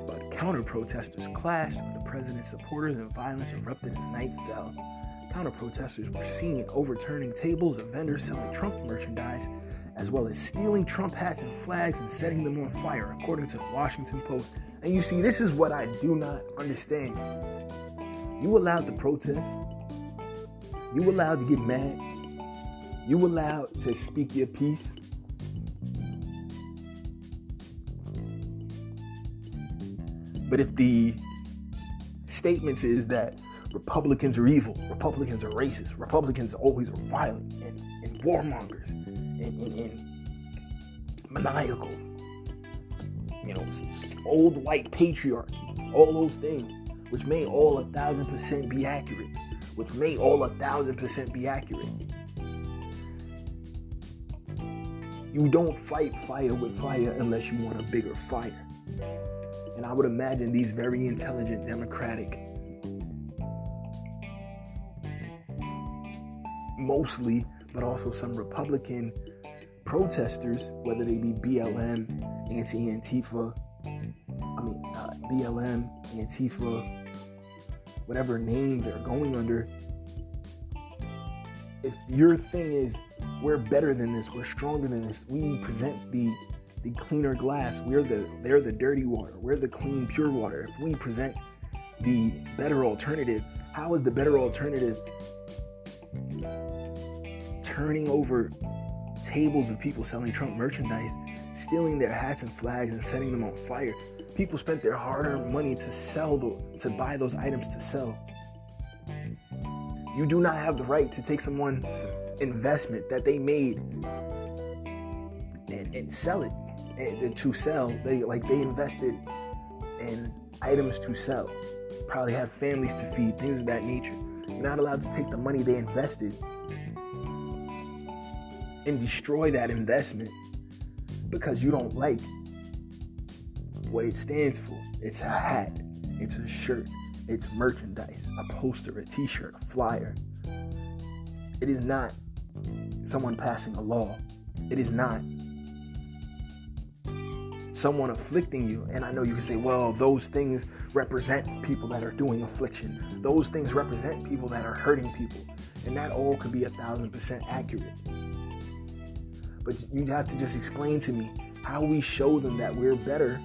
S1: but counter-protesters clashed with the president's supporters and violence erupted as night fell. Counter-protesters were seen overturning tables of vendors selling Trump merchandise, as well as stealing Trump hats and flags and setting them on fire, according to the Washington Post. And you see, this is what I do not understand. You allowed to protest. You allowed to get mad. You allowed to speak your piece. But if the statements is that Republicans are evil, Republicans are racist, Republicans always are violent and warmongers and maniacal, old white patriarchy, all those things, which may all 1,000% be accurate. You don't fight fire with fire unless you want a bigger fire. And I would imagine these very intelligent Democratic, mostly, but also some Republican
S2: protesters, whether they be BLM, BLM, Antifa, whatever name they're going under, if your thing is, we're better than this, we're stronger than this, we present the cleaner glass, they're the dirty water, we're the clean, pure water. If we present the better alternative, how is the better alternative turning over tables of people selling Trump merchandise, stealing their hats and flags and setting them on fire? People spent their hard-earned money to buy those items to sell. You do not have the right to take someone's investment that they made and sell it. And to sell, they invested in items to sell. Probably have families to feed, things of that nature. You're not allowed to take the money they invested and destroy that investment because you don't like what it stands for. It's a hat, it's a shirt, it's merchandise, a poster, a t-shirt, a flyer. It is not someone passing a law. It is not someone afflicting you. And I know you can say, well, those things represent people that are doing affliction. Those things represent people that are hurting people. And that all could be 1,000% accurate. But you have to just explain to me how we show them that we're better.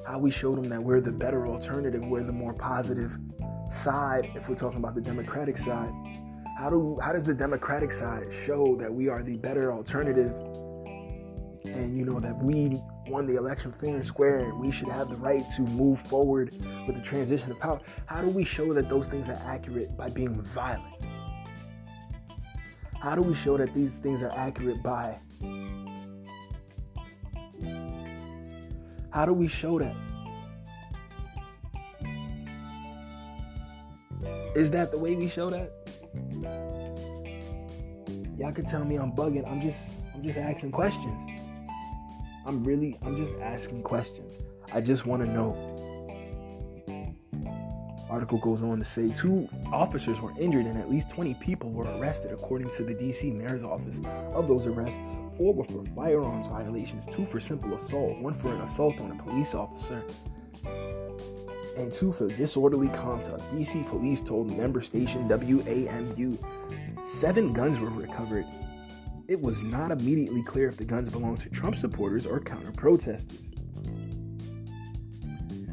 S2: How we show them that we're the better alternative, we're the more positive side, if we're talking about the Democratic side. How does the Democratic side show that we are the better alternative and that we won the election fair and square and we should have the right to move forward with the transition of power? How do we show that those things are accurate by being violent? How do we show that these things are accurate by... How do we show that? Is that the way we show that? Y'all can tell me I'm bugging. I'm just asking questions. I'm just asking questions. I just want to know. Article goes on to say 2 officers were injured and at least 20 people were arrested, according to the D.C. Mayor's office. Of those arrests, 4 were for firearms violations, 2 for simple assault, 1 for an assault on a police officer, and 2 for disorderly conduct. D.C. police told member station WAMU 7 guns were recovered. It was not immediately clear if the guns belonged to Trump supporters or counter-protesters.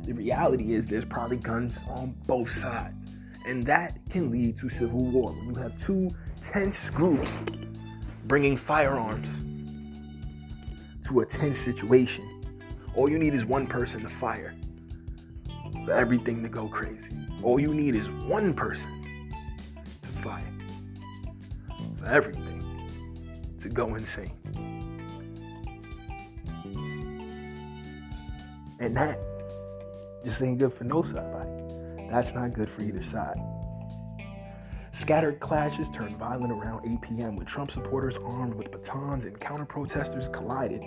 S2: The reality is there's probably guns on both sides, and that can lead to civil war. When you have 2 tense groups bringing firearms to a tense situation, all you need is one person to fire for everything to go crazy. All you need is one person to fire for everything to go insane. And that just ain't good for no side. That's not good for either side. Scattered clashes turned violent around 8 p.m. when Trump supporters armed with batons and counter-protesters collided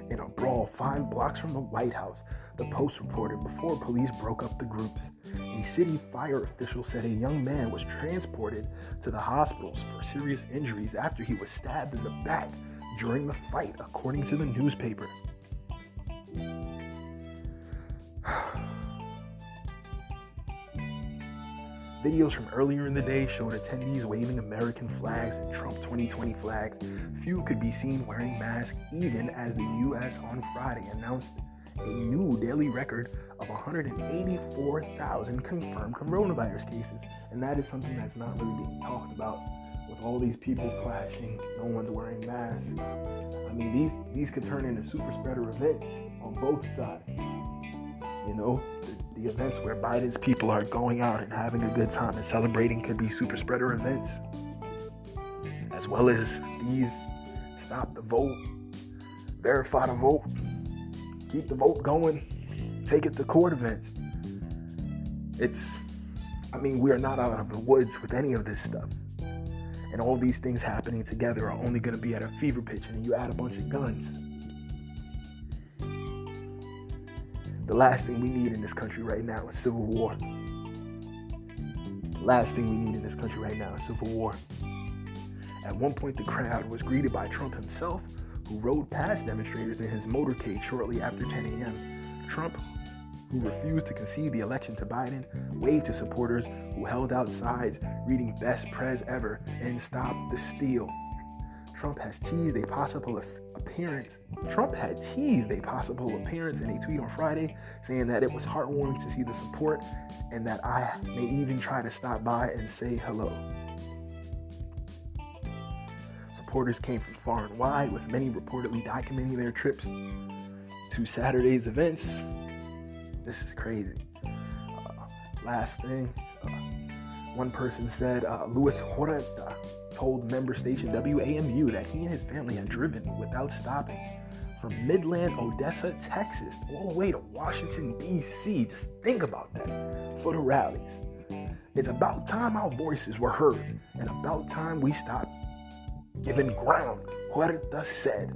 S2: in a brawl 5 blocks from the White House, the Post reported, before police broke up the groups. A city fire official said a young man was transported to the hospitals for serious injuries after he was stabbed in the back during the fight, according to the newspaper. Videos from earlier in the day showed attendees waving American flags and Trump 2020 flags. Few could be seen wearing masks, even as the U.S. on Friday announced a new daily record of 184,000 confirmed coronavirus cases. And that is something that's not really being talked about with all these people clashing. No one's wearing masks. I mean, these could turn into super spreader events on both sides. The events where Biden's people are going out and having a good time and celebrating could be super spreader events, as well as these stop the vote, verify the vote, keep the vote going, take it to court events. We are not out of the woods with any of this stuff. And all these things happening together are only going to be at a fever pitch, and then you add a bunch of guns. The last thing we need in this country right now is civil war. The last thing we need in this country right now is civil war. At one point, the crowd was greeted by Trump himself, who rode past demonstrators in his motorcade shortly after 10 a.m. Trump, who refused to concede the election to Biden, waved to supporters who held outside, reading "Best Prez Ever" and "Stop the Steal." Trump had teased a possible appearance in a tweet on Friday, saying that it was heartwarming to see the support and that I may even try to stop by and say hello. Supporters came from far and wide, with many reportedly documenting their trips to Saturday's events. This is crazy. Last thing, one person said Luis Horta told member station WAMU that he and his family had driven without stopping from Midland, Odessa, Texas, all the way to Washington, D.C. Just think about that, for the rallies. It's about time our voices were heard, and about time we stopped giving ground, Huerta said,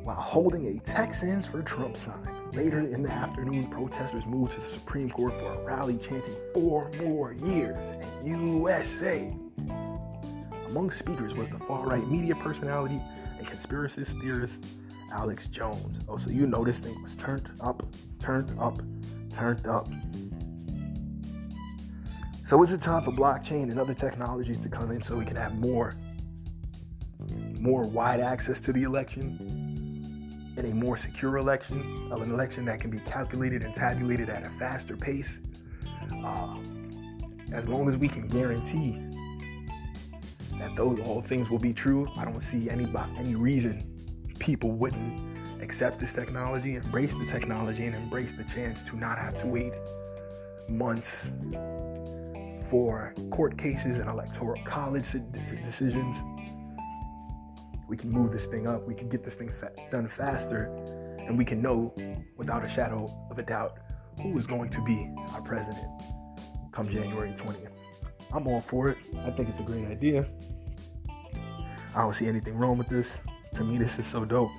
S2: while holding a Texans for Trump sign. Later in the afternoon, protesters moved to the Supreme Court for a rally chanting 4 more years and USA. Among speakers was the far-right media personality and conspiracy theorist Alex Jones. Oh, so you know this thing was turned up. So is it time for blockchain and other technologies to come in so we can have more wide access to the election and a more secure election, an election that can be calculated and tabulated at a faster pace? As long as we can guarantee that those all things will be true, I don't see any reason people wouldn't accept this technology, embrace the technology, and embrace the chance to not have to wait months for court cases and electoral college decisions. We can move this thing up, we can get this thing done faster, and we can know without a shadow of a doubt who is going to be our president come January 20th. I'm all for it. I think it's a great idea. I don't see anything wrong with this. To me, this is so dope.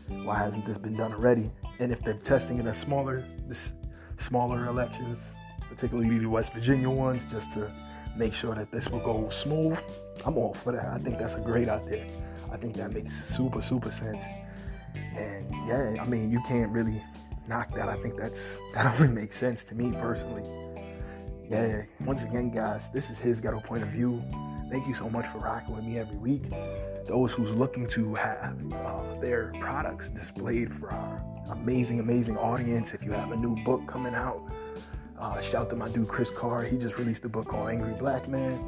S2: Why hasn't this been done already? And if they're testing in a smaller elections, particularly the West Virginia ones, just to make sure that this will go smooth, I'm all for that. I think that's a great idea. I think that makes super sense. And yeah, I mean, you can't really knock that. I think that only makes sense to me personally. Yeah, once again, guys, this is his Ghetto point of view. Thank you so much for rocking with me every week. Those who's looking to have their products displayed for our amazing audience. If you have a new book coming out, shout to my dude Chris Carr. He just released a book called Angry Black Man,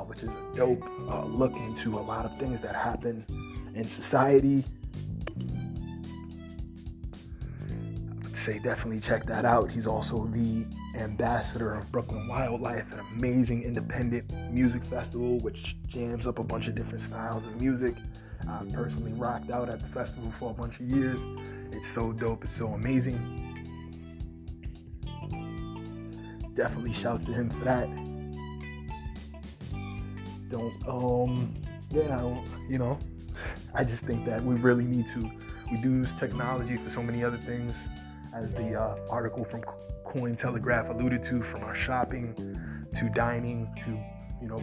S2: which is a dope look into a lot of things that happen in society. I would say definitely check that out. He's also the ambassador of Brooklyn Wildlife, an amazing independent music festival which jams up a bunch of different styles of music. I've personally rocked out at the festival for a bunch of years. It's so dope, it's so amazing. Definitely shouts to him for that. I just think that we really need to use technology for so many other things, as the article from Cointelegraph alluded to, from our shopping to dining to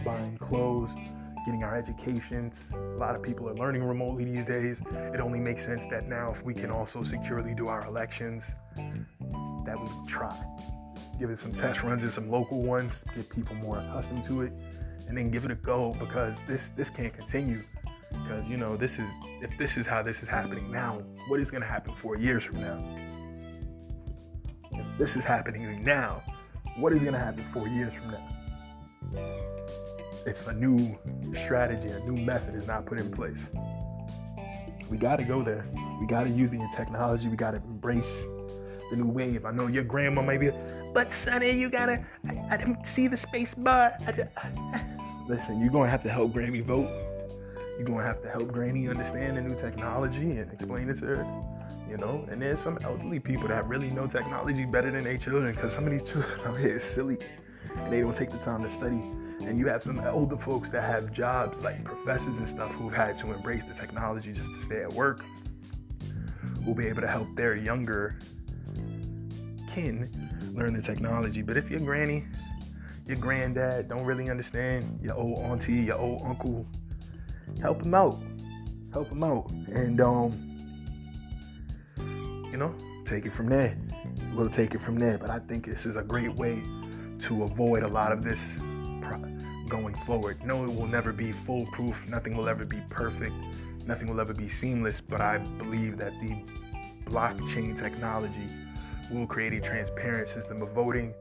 S2: buying clothes, getting our educations. A lot of people are learning remotely these days. It only makes sense that now, if we can also securely do our elections, that we try. Give it some test runs and some local ones, get people more accustomed to it, and then give it a go, because this can't continue. Because if this is how this is happening now, what is going to happen 4 years from now? If this is happening now, what is going to happen 4 years from now? If a new strategy, a new method is not put in place. We got to go there. We got to use the technology. We got to embrace the new wave. I know your grandma might be, but Sonny, I didn't see the space bar. Listen, you're going to have to help Grammy vote. You're going to have to help Granny understand the new technology and explain it to her, And there's some elderly people that really know technology better than their children, because some of these children out here is silly and they don't take the time to study. And you have some older folks that have jobs like professors and stuff who've had to embrace the technology just to stay at work, who'll be able to help their younger kin learn the technology. But if your granny, your granddad don't really understand, your old auntie, your old uncle, help them out. And, take it from there. We'll take it from there. But I think this is a great way to avoid a lot of this going forward. No, it will never be foolproof. Nothing will ever be perfect. Nothing will ever be seamless. But I believe that the blockchain technology will create a transparent system of voting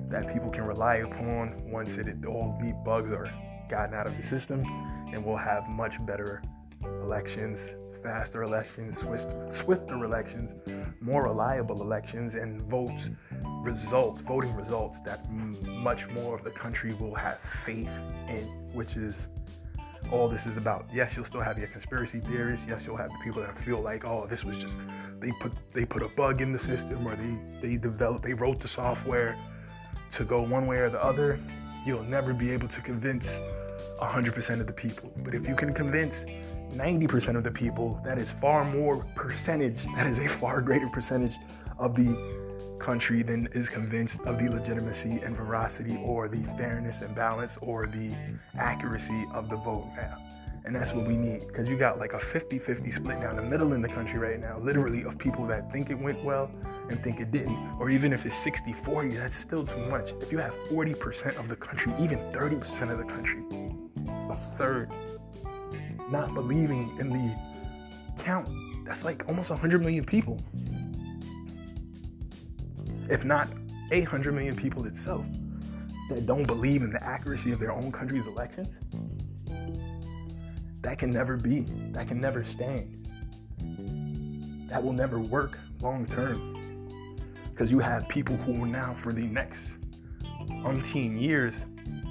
S2: that people can rely upon once all the bugs are gotten out of the system, and we'll have much better elections, faster elections, swifter elections, more reliable elections, and voting results that much more of the country will have faith in, which is all this is about. Yes, you'll still have your conspiracy theorists. Yes, you'll have the people that feel like, oh, this was just they put a bug in the system, or they wrote the software to go one way or the other. You'll never be able to convince 100% of the people. But if you can convince 90% of the people, that is far more percentage. That is a far greater percentage of the country than is convinced of the legitimacy and veracity or the fairness and balance or the accuracy of the vote now. And that's what we need, because you got like a 50-50 split down the middle in the country right now, literally, of people that think it went well and think it didn't. Or even if it's 60-40, that's still too much. If you have 40% of the country, even 30% of the country, a third, not believing in the count, that's like almost 100 million people. If not 800 million people itself, that don't believe in the accuracy of their own country's elections. That can never be. That can never stand. That will never work long term. Because you have people who will now, for the next umpteen years,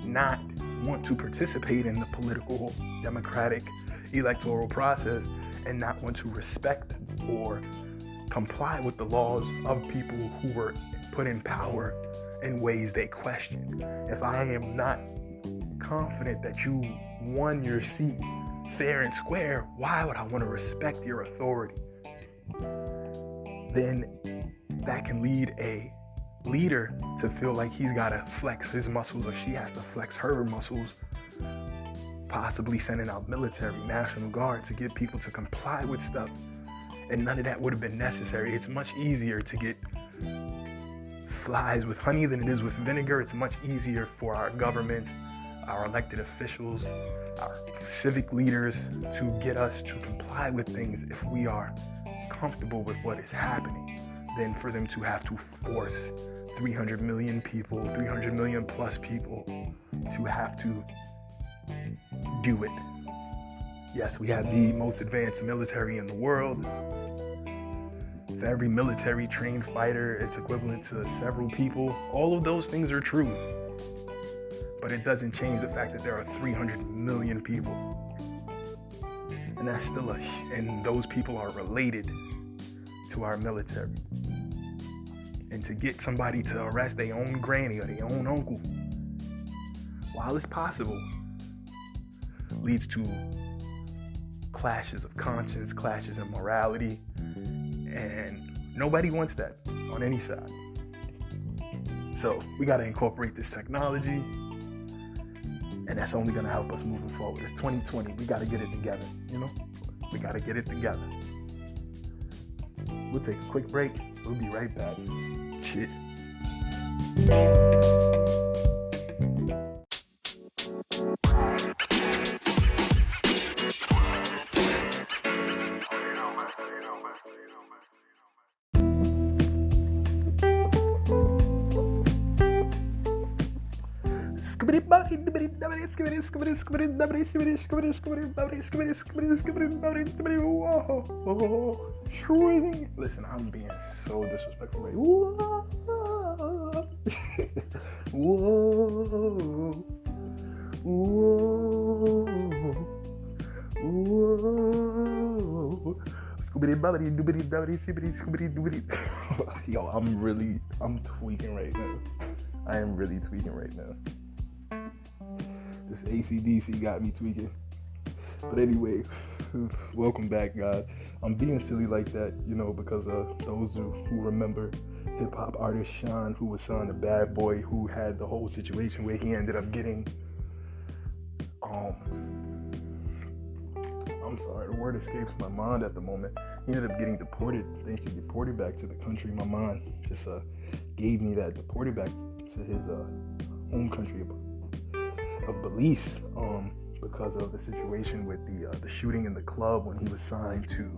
S2: not want to participate in the political, democratic, electoral process, and not want to respect or comply with the laws of people who were put in power in ways they question. If I am not confident that you won your seat fair and square, why would I want to respect your authority? Then that can lead a leader to feel like he's got to flex his muscles, or she has to flex her muscles, possibly sending out military, National Guard to get people to comply with stuff. And none of that would have been necessary. It's much easier to get flies with honey than it is with vinegar. It's much easier for our government, our elected officials, our civic leaders to get us to comply with things if we are comfortable with what is happening, than for them to have to force 300 million people, 300 million plus people to have to do it. Yes, we have the most advanced military in the world. For every military trained fighter, it's equivalent to several people. All of those things are true. But it doesn't change the fact that there are 300 million people. And that's still and those people are related to our military. And to get somebody to arrest their own granny or their own uncle, while it's possible, leads to clashes of conscience, clashes in morality, and nobody wants that on any side. So we got to incorporate this technology, and that's only going to help us moving forward. It's 2020. We got to get it together, We got to get it together. We'll take a quick break. We'll be right back. Shit. Listen, I'm being so disrespectful. Like, whoa, whoa, whoa. Yo, I'm tweaking right now. I am really tweaking right now. This AC/DC got me tweaking. But anyway, Welcome back, guys. I'm being silly like that, because those who remember hip-hop artist Sean, who was signed to Bad Boy, who had the whole situation where he ended up getting, I'm sorry, the word escapes my mind at the moment. He ended up getting deported. I think he deported back to the country. My mind just gave me that, deported back to his home country of Belize, because of the situation with the shooting in the club when he was signed to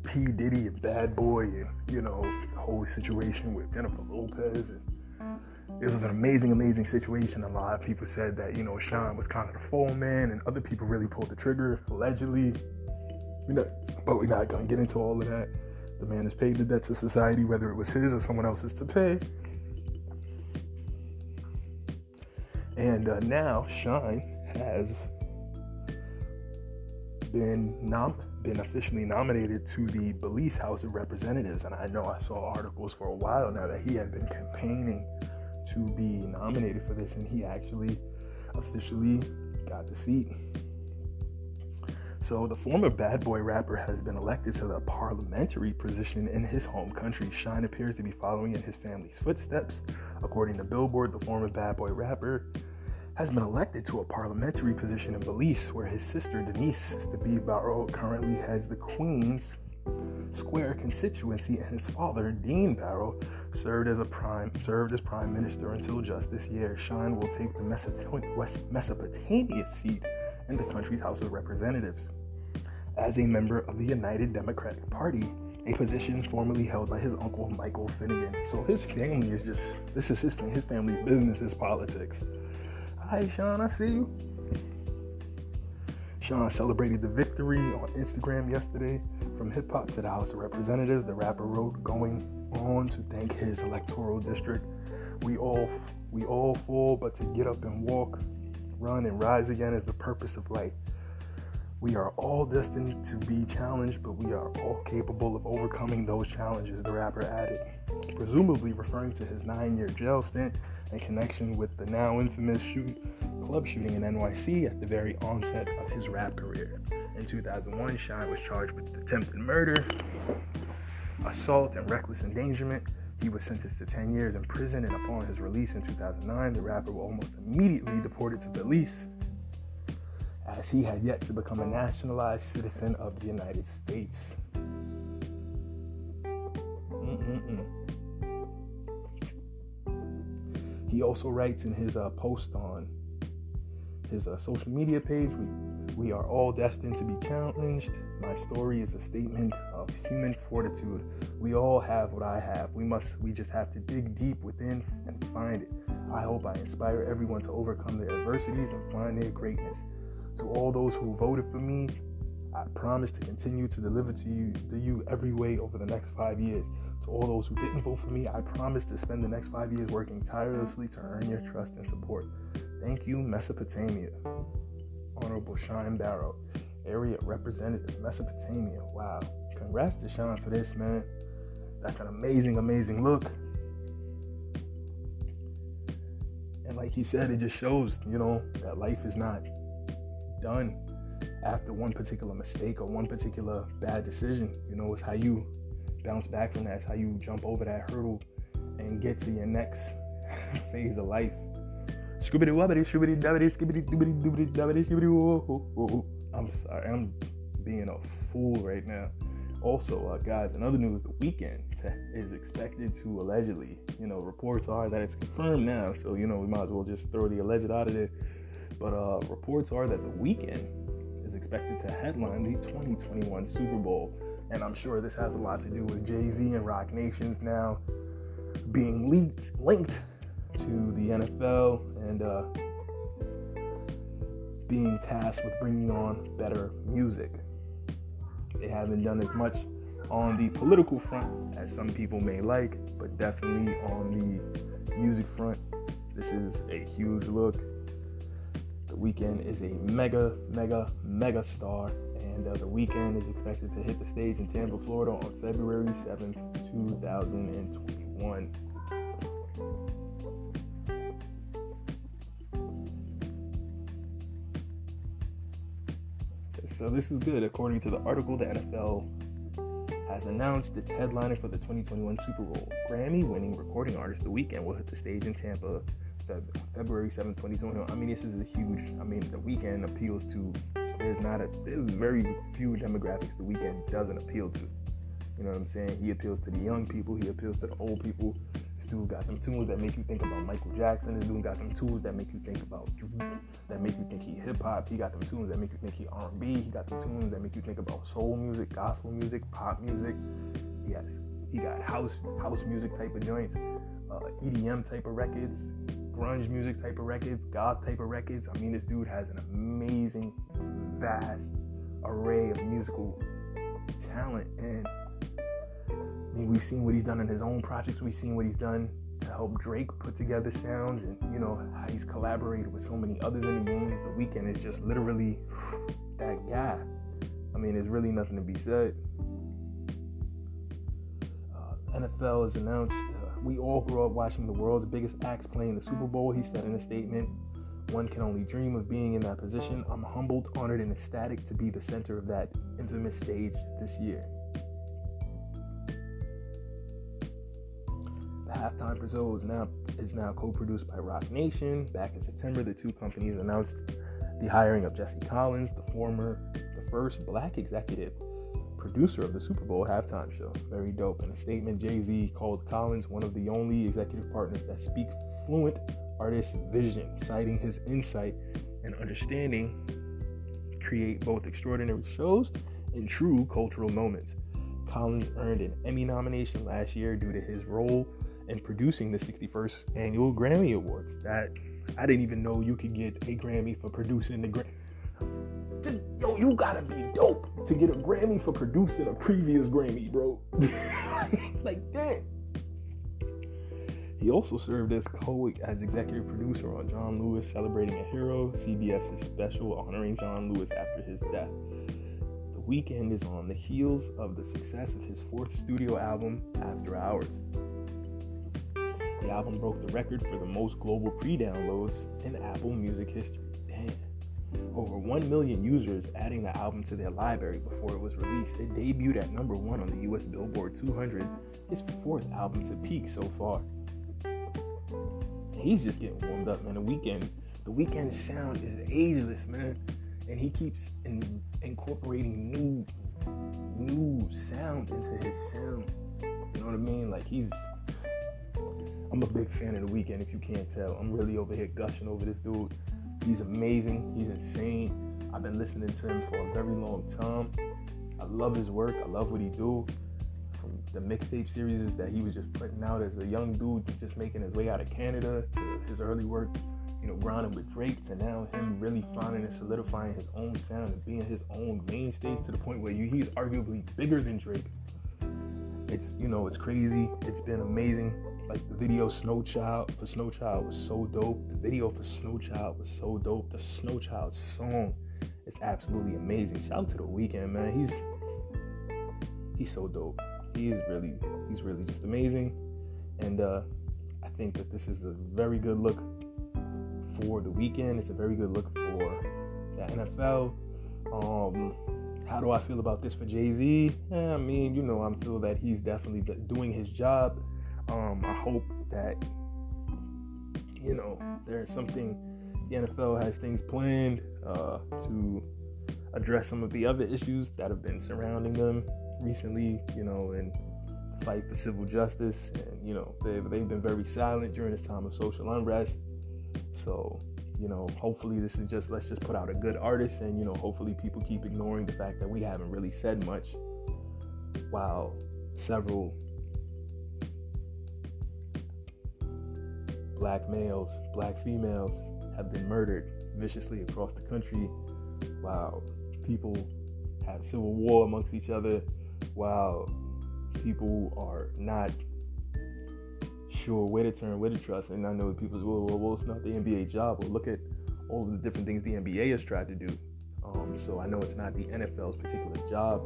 S2: P. Diddy and Bad Boy, and the whole situation with Jennifer Lopez. And it was an amazing situation. A lot of people said that Sean was kind of the fall man, and other people really pulled the trigger, allegedly. But we're not gonna get into all of that. The man has paid the debt to society, whether it was his or someone else's to pay. And now Sean has been officially nominated to the Belize House of Representatives. And I know I saw articles for a while now that he had been campaigning to be nominated for this, and he actually officially got the seat. So the former Bad Boy rapper has been elected to the parliamentary position in his home country. Shine appears to be following in his family's footsteps. According to Billboard, the former Bad Boy rapper has been elected to a parliamentary position in Belize, where his sister Denise Barrow currently heads the Queen's Square constituency, and his father, Dean Barrow, served as Prime Minister until just this year. Shine will take the Mesopotamia seat in the country's House of Representatives as a member of the United Democratic Party, a position formerly held by his uncle Michael Finnegan. So his family is his family's business is politics. Hi, Sean, I see you. Sean celebrated the victory on Instagram yesterday. From hip-hop to the House of Representatives, the rapper wrote, going on to thank his electoral district. We all fall, but to get up and walk, run, and rise again is the purpose of life. We are all destined to be challenged, but we are all capable of overcoming those challenges, the rapper added, presumably referring to his 9-year jail stint in connection with the now infamous club shooting in NYC at the very onset of his rap career. In 2001, Shine was charged with attempted murder, assault, and reckless endangerment. He was sentenced to 10 years in prison, and upon his release in 2009, the rapper was almost immediately deported to Belize, as he had yet to become a nationalized citizen of the United States. He also writes in his post on his social media page, we are all destined to be challenged. My story is a statement of human fortitude. We all have what I have. We just have to dig deep within and find it. I hope I inspire everyone to overcome their adversities and find their greatness. To all those who voted for me, I promise to continue to deliver to you every way over the next 5 years. To all those who didn't vote for me, I promise to spend the next 5 years working tirelessly to earn your trust and support. Thank you, Mesopotamia. Honorable Shine Barrow, Area Representative, Mesopotamia. Wow. Congrats to Shine for this, man. That's an amazing look. And like he said, it just shows, that life is not done after one particular mistake or one particular bad decision. It's how you bounce back from that. It's how you jump over that hurdle and get to your next phase of life. I'm sorry, I'm being a fool right now. Also, guys, in other news, The Weeknd is expected to allegedly, reports are that it's confirmed now, so, we might as well just throw the alleged out of there. But reports are that The Weeknd is expected to headline the 2021 Super Bowl. And I'm sure this has a lot to do with Jay-Z and Roc Nations now being linked to the NFL and being tasked with bringing on better music. They haven't done as much on the political front as some people may like, but definitely on the music front, this is a huge look. The Weeknd is a mega star, and The Weeknd is expected to hit the stage in Tampa, Florida on February 7th, 2021.
S1: So this is good. According to the article, the NFL has announced its headliner for the 2021 Super Bowl. Grammy-winning recording artist The Weeknd will hit the stage in Tampa February 7, 2021. I mean, this is a huge. I mean, The Weeknd appeals to. There's very few demographics The Weeknd doesn't appeal to. You know what I'm saying? He appeals to the young people. He appeals to the old people. This dude got them tunes that make you think about Michael Jackson. This dude got them tunes that make you think about that make you think he hip hop. He got them tunes that make you think he R&B. He got them tunes that make you think about soul music, gospel music, pop music. Yes, he got house music type of joints, EDM type of records, grunge music type of records, goth type of records. I mean, this dude has an amazing, vast array of musical talent, and I mean, we've seen what he's done in his own projects. We've seen what he's done to help Drake put together sounds, and you know how he's collaborated with so many others in the game. The Weeknd is just literally that guy. I mean, there's really nothing to be said. NFL has announced we all grew up watching the world's biggest acts playing the Super Bowl. He said in a statement, "One can only dream of being in that position. I'm humbled, honored, and ecstatic to be the center of that infamous stage this year." The Phantm Phuego is now co-produced by Roc Nation. Back in September, the two companies announced the hiring of Jesse Collins, the first black executive producer of the Super Bowl halftime show. Very dope. In a statement, Jay-Z called Collins one of the only executive partners that speak fluent artist vision, citing his insight and understanding create both extraordinary shows and true cultural moments. Collins earned an Emmy nomination last year due to his role in producing the 61st annual Grammy Awards. That I didn't even know you could get a Grammy for producing the Grammy. Yo, you gotta be dope to get a Grammy for producing a previous Grammy, bro. Like, damn. He also served as executive producer on John Lewis Celebrating a Hero, CBS's special honoring John Lewis after his death. The Weeknd is on the heels of the success of his fourth studio album, After Hours. The album broke the record for the most global pre-downloads in Apple Music history. Damn. Over 1 million users adding the album to their library before it was released. It debuted at number 1 on the US Billboard 200, his fourth album to peak so far. He's just getting warmed up, man. The Weeknd sound is ageless, man. And he keeps incorporating new sounds into his sound. You know what I mean? Like, I'm a big fan of The Weeknd, if you can't tell. I'm really over here gushing over this dude. He's amazing. He's insane. I've been listening to him for a very long time. I love his work. I love what he do. From the mixtape series that he was just putting out as a young dude, just making his way out of Canada, to his early work, you know, grinding with Drake, to now him really finding and solidifying his own sound and being his own main stage to the point where he's arguably bigger than Drake. It's crazy. It's been amazing. Like, the video Snow Child was so dope. The video for Snow Child was so dope. The Snow Child song is absolutely amazing. Shout out to The Weeknd, man. He's so dope. He's really just amazing. And I think that this is a very good look for The Weeknd. It's a very good look for the NFL. How do I feel about this for Jay-Z? I mean, I feel that he's definitely doing his job. I hope that, there's something, the NFL has things planned to address some of the other issues that have been surrounding them recently, and the fight for civil justice. And, they've been very silent during this time of social unrest. So, hopefully this is let's just put out a good artist, and, hopefully people keep ignoring the fact that we haven't really said much while several black males, black females have been murdered viciously across the country, while people have civil war amongst each other, while people are not sure where to turn, where to trust. And I know people say, well, it's not the NBA job. Well, look at all of the different things the NBA has tried to do. So I know it's not the NFL's particular job,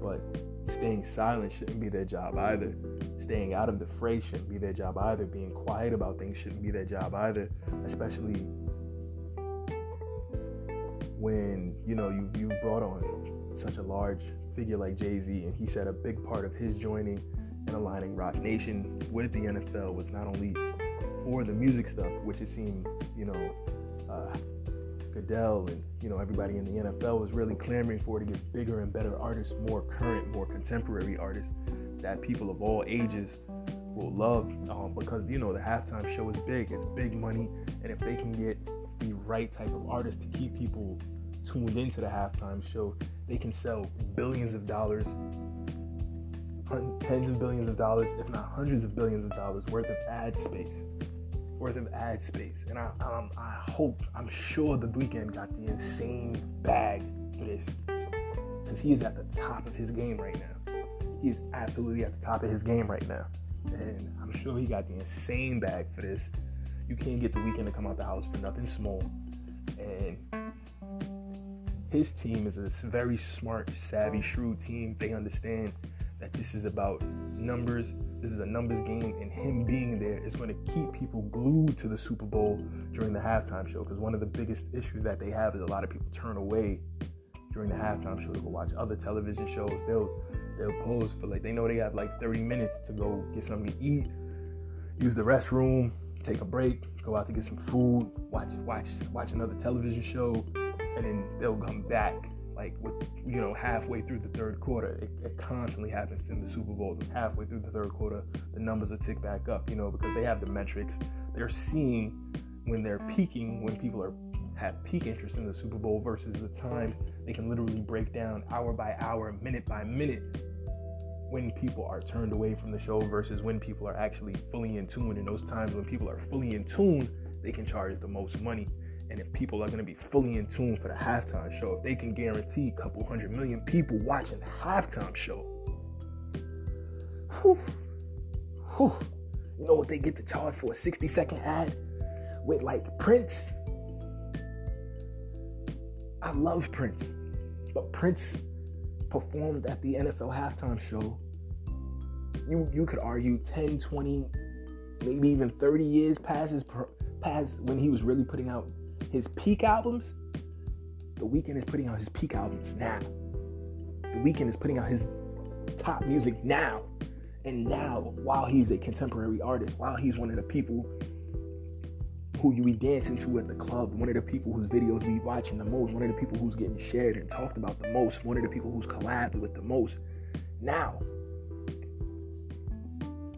S1: but staying silent shouldn't be their job either. Staying out of the fray shouldn't be their job either. Being quiet about things shouldn't be their job either, especially when, you know, you brought on such a large figure like Jay-Z, and he said a big part of his joining and aligning Roc Nation with the NFL was not only for the music stuff, which it seemed, you know, Goodell and, you know, everybody in the NFL was really clamoring for, to get bigger and better artists, more current, more contemporary artists that people of all ages will love, because, you know, the halftime show is big. It's big money, and if they can get the right type of artist to keep people tuned into the halftime show, they can sell billions of dollars, tens of billions of dollars, if not hundreds of billions of dollars worth of ad space. And I'm sure the Weeknd got the insane bag for this, because he is at the top of his game right now. He is absolutely at the top of his game right now, and I'm sure he got the insane bag for this. You can't get the Weeknd to come out the house for nothing small, and his team is a very smart, savvy, shrewd team. They understand that this is about numbers. This is a numbers game, and him being there is going to keep people glued to the Super Bowl during the halftime show, because one of the biggest issues that they have is a lot of people turn away during the halftime show to go watch other television shows. They'll pause for, like, they know they have like 30 minutes to go get something to eat, use the restroom, take a break, go out to get some food, watch another television show, and then they'll come back like with, you know, halfway through the third quarter. It constantly happens in the Super Bowl. Halfway through the third quarter, the numbers will tick back up, you know, because they have the metrics. They're seeing when they're peaking, when people have peak interest in the Super Bowl versus the times they can literally break down hour by hour, minute by minute, when people are turned away from the show versus when people are actually fully in tune. And those times when people are fully in tune, they can charge the most money. And if people are going to be fully in tune for the halftime show, if they can guarantee a couple 100 million people watching the halftime show, you know what they get to charge for a 60-second ad with, like, Prince? I love Prince, but Prince performed at the NFL halftime show. You could argue 10, 20, maybe even 30 years past when he was really putting out his peak albums. The Weeknd is putting out his peak albums now. The Weeknd is putting out his top music now. And now, while he's a contemporary artist, while he's one of the people who you be dancing to at the club, one of the people whose videos we watching the most, one of the people who's getting shared and talked about the most, one of the people who's collabed with the most. Now,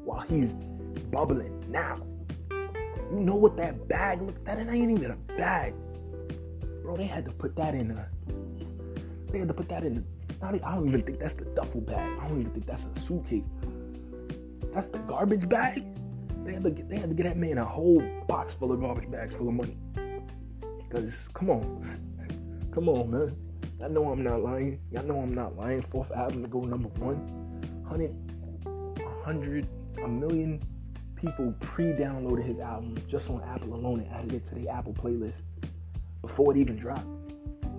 S1: while he's bubbling now, you know what that bag looked? That ain't even a bag, bro. They had to put that in I don't even think that's the duffel bag. I don't even think that's a suitcase. That's the garbage bag. They had to get that man a whole box full of garbage bags full of money. Cause come on, man. Y'all know I'm not lying. Fourth album to go number one. 100 million people pre-downloaded his album just on Apple alone and added it to their Apple playlist before it even dropped.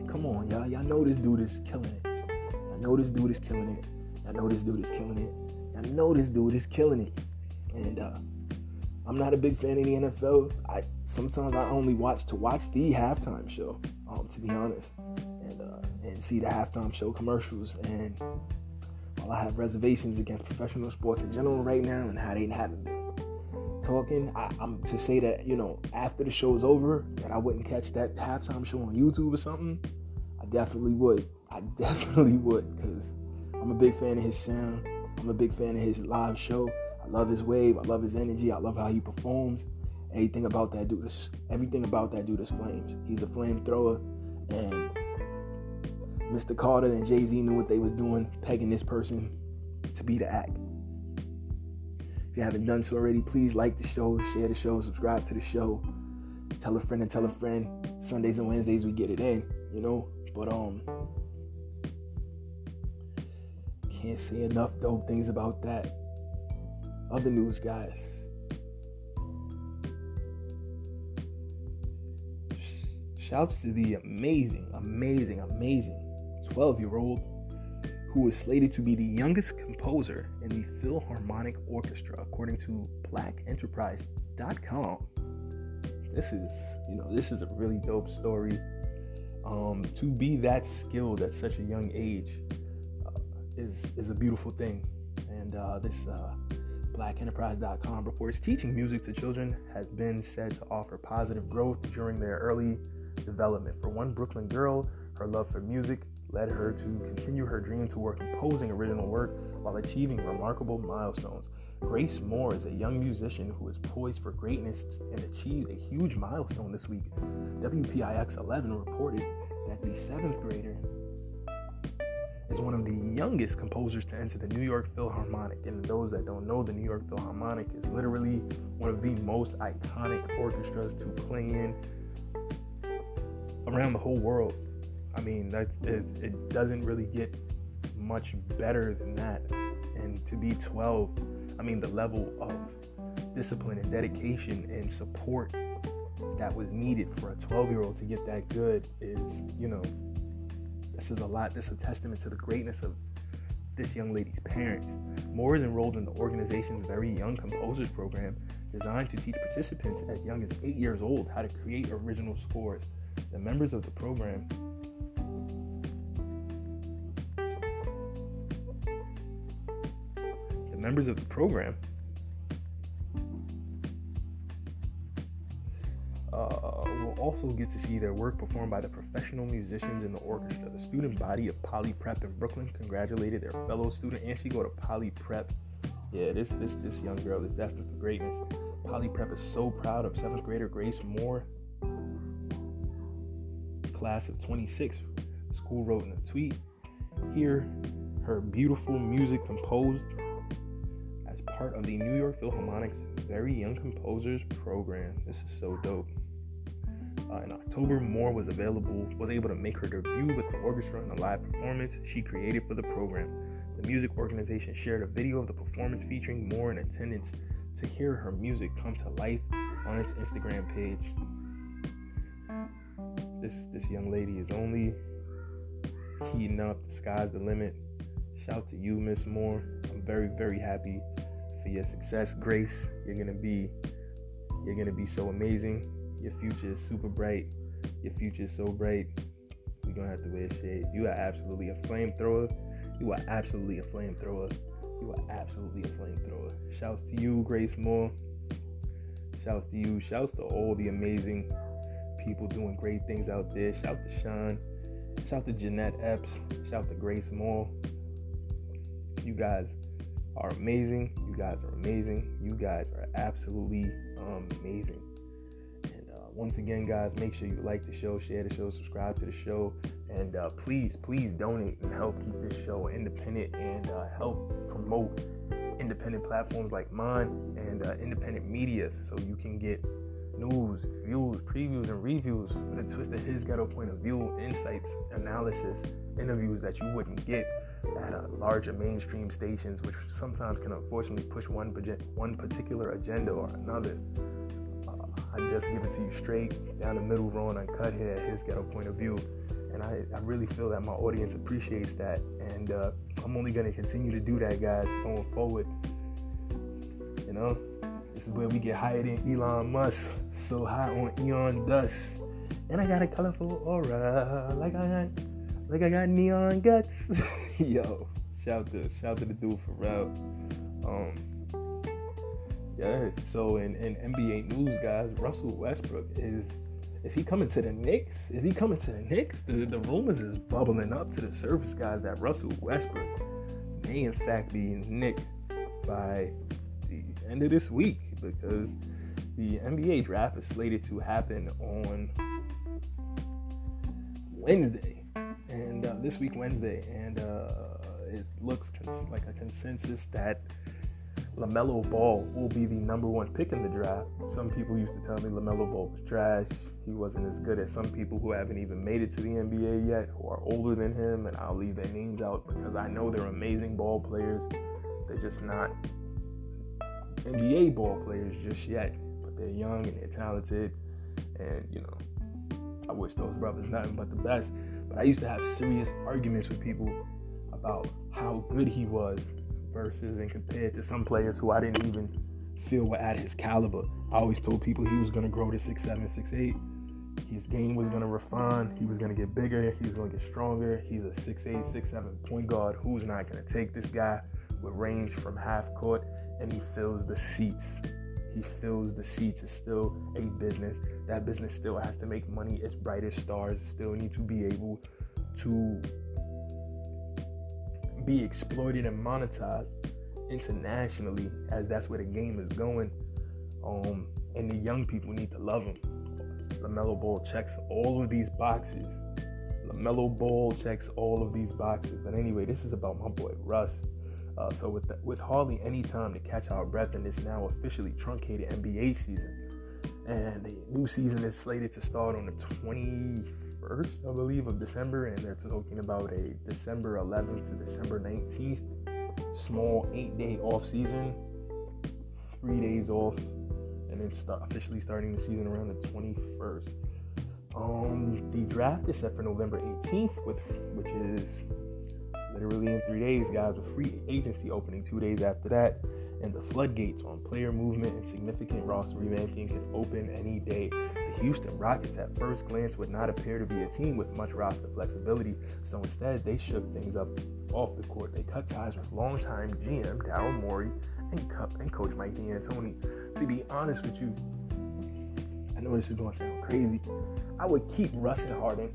S1: Come on, y'all. Y'all know this dude is killing it. And I'm not a big fan of the NFL. Sometimes I only watch the halftime show, to be honest, and see the halftime show commercials. And while I have reservations against professional sports in general right now and how they haven't been talking, I'm to say that, you know, after the show's over, that I wouldn't catch that halftime show on YouTube or something. I definitely would, because I'm a big fan of his sound. I'm a big fan of his live show. I love his wave. I love his energy. I love how he performs. Everything about that dude is flames. He's a flamethrower. And Mr. Carter and Jay-Z knew what they was doing, pegging this person to be the act. If you haven't done so already, please like the show, share the show, subscribe to the show, tell a friend and tell a friend. Sundays and Wednesdays we get it in, you know. But can't say enough dope things about that. Other news, guys. Shouts to the amazing 12-year-old who is slated to be the youngest composer in the Philharmonic Orchestra, according to blackenterprise.com. This is a really dope story. To be that skilled at such a young age is a beautiful thing. And this blackenterprise.com reports teaching music to children has been said to offer positive growth during their early development. For one Brooklyn girl, her love for music led her to continue her dream toward composing original work while achieving remarkable milestones. Grace Moore is a young musician who is poised for greatness and achieved a huge milestone this week. WPIX 11 reported that the 7th grader is one of the youngest composers to enter the New York Philharmonic. And those that don't know, the New York Philharmonic is literally one of the most iconic orchestras to play in around the whole world. I mean, it doesn't really get much better than that. And to be 12, I mean, the level of discipline and dedication and support that was needed for a 12-year-old to get that good is, this is a lot. This is a testament to the greatness of this young lady's parents. Moore is enrolled in the organization's Very Young Composers program, designed to teach participants as young as 8 years old how to create original scores. The members of the program will also get to see their work performed by the professional musicians in the orchestra. The student body of Poly Prep in Brooklyn congratulated their fellow student, and she go to Poly Prep. Yeah, this young girl is destined for greatness. Poly Prep is so proud of 7th grader Grace Moore, class of 26. The school wrote in a tweet, "Here, her beautiful music composed as part of the New York Philharmonic's Very Young Composers program." This is so dope. In October, Moore was able to make her debut with the orchestra in a live performance she created for the program. The music organization shared a video of the performance featuring Moore in attendance to hear her music come to life on its Instagram page. This young lady is only heating up. The sky's the limit. Shout to you, Miss Moore. I'm very, very happy for your success, Grace. You're gonna be so amazing. Your future is super bright. Your future is so bright. We're gonna have to wear shades. You are absolutely a flamethrower. You are absolutely a flamethrower. You are absolutely a flamethrower. Shouts to you, Grace Moore. Shouts to you. Shouts to all the amazing people doing great things out there. Shout to Sean. Shout to Jeanette Epps. Shout to Grace Moore. You guys are amazing. You guys are amazing. You guys are absolutely amazing. And once again, guys, make sure you like the show, share the show, subscribe to the show, and please donate and help keep this show independent and help promote independent platforms like mine and independent media, so you can get news, views, previews, and reviews with a twist of his ghetto point of view, insights, analysis, interviews that you wouldn't get at larger mainstream stations, which sometimes can unfortunately push one particular agenda or another. I just give it to you straight down the middle, raw and uncut here at his ghetto point of view, and I really feel that my audience appreciates that, and I'm only going to continue to do that, guys, going forward. This is where we get higher than Elon Musk, so high on Eon dust, and I got a colorful aura, like I got neon guts. Yo, shout to the dude for real. Yeah. So in NBA news, guys, Russell Westbrook is he coming to the Knicks? Is he coming to the Knicks? The rumors is bubbling up to the surface, guys, that Russell Westbrook may in fact be nicked by the end of this week, because the NBA draft is slated to happen on Wednesday, and this week Wednesday, and it looks like a consensus that LaMelo Ball will be the number one pick in the draft. Some people used to tell me LaMelo Ball was trash. He wasn't as good as some people who haven't even made it to the NBA yet, who are older than him, and I'll leave their names out because I know they're amazing ball players. They're just not NBA ball players just yet, but they're young and they're talented, and I wish those brothers nothing but the best. But I used to have serious arguments with people about how good he was versus and compared to some players who I didn't even feel were at his caliber. I always told people he was going to grow to 6'7", 6'8", His game was going to refine. He was going to get bigger. He was going to get stronger. He's a 6'8", 6'7" point guard. Who's not going to take this guy with range from half court? And he fills the seats. He fills the seats. It's still a business. That business still has to make money. Its brightest stars still need to be able to be exploited and monetized internationally, as that's where the game is going. And the young people need to love him. LaMelo Ball checks all of these boxes. But anyway, this is about my boy Russ. So with hardly any time to catch our breath in this now officially truncated NBA season, and the new season is slated to start on the 21st, I believe, of December, and they're talking about a December 11th to December 19th small 8-day off season, 3 days off, and then officially starting the season around the 21st. The draft is set for November 18th, which is literally in 3 days, guys, with free agency opening 2 days after that. And the floodgates on player movement and significant roster revamping can open any day. The Houston Rockets at first glance would not appear to be a team with much roster flexibility, so instead they shook things up off the court. They cut ties with longtime GM Daryl Morey and Coach Mike D'Antoni. To be honest with you, I know this is going to sound crazy, I would keep Russ and Harden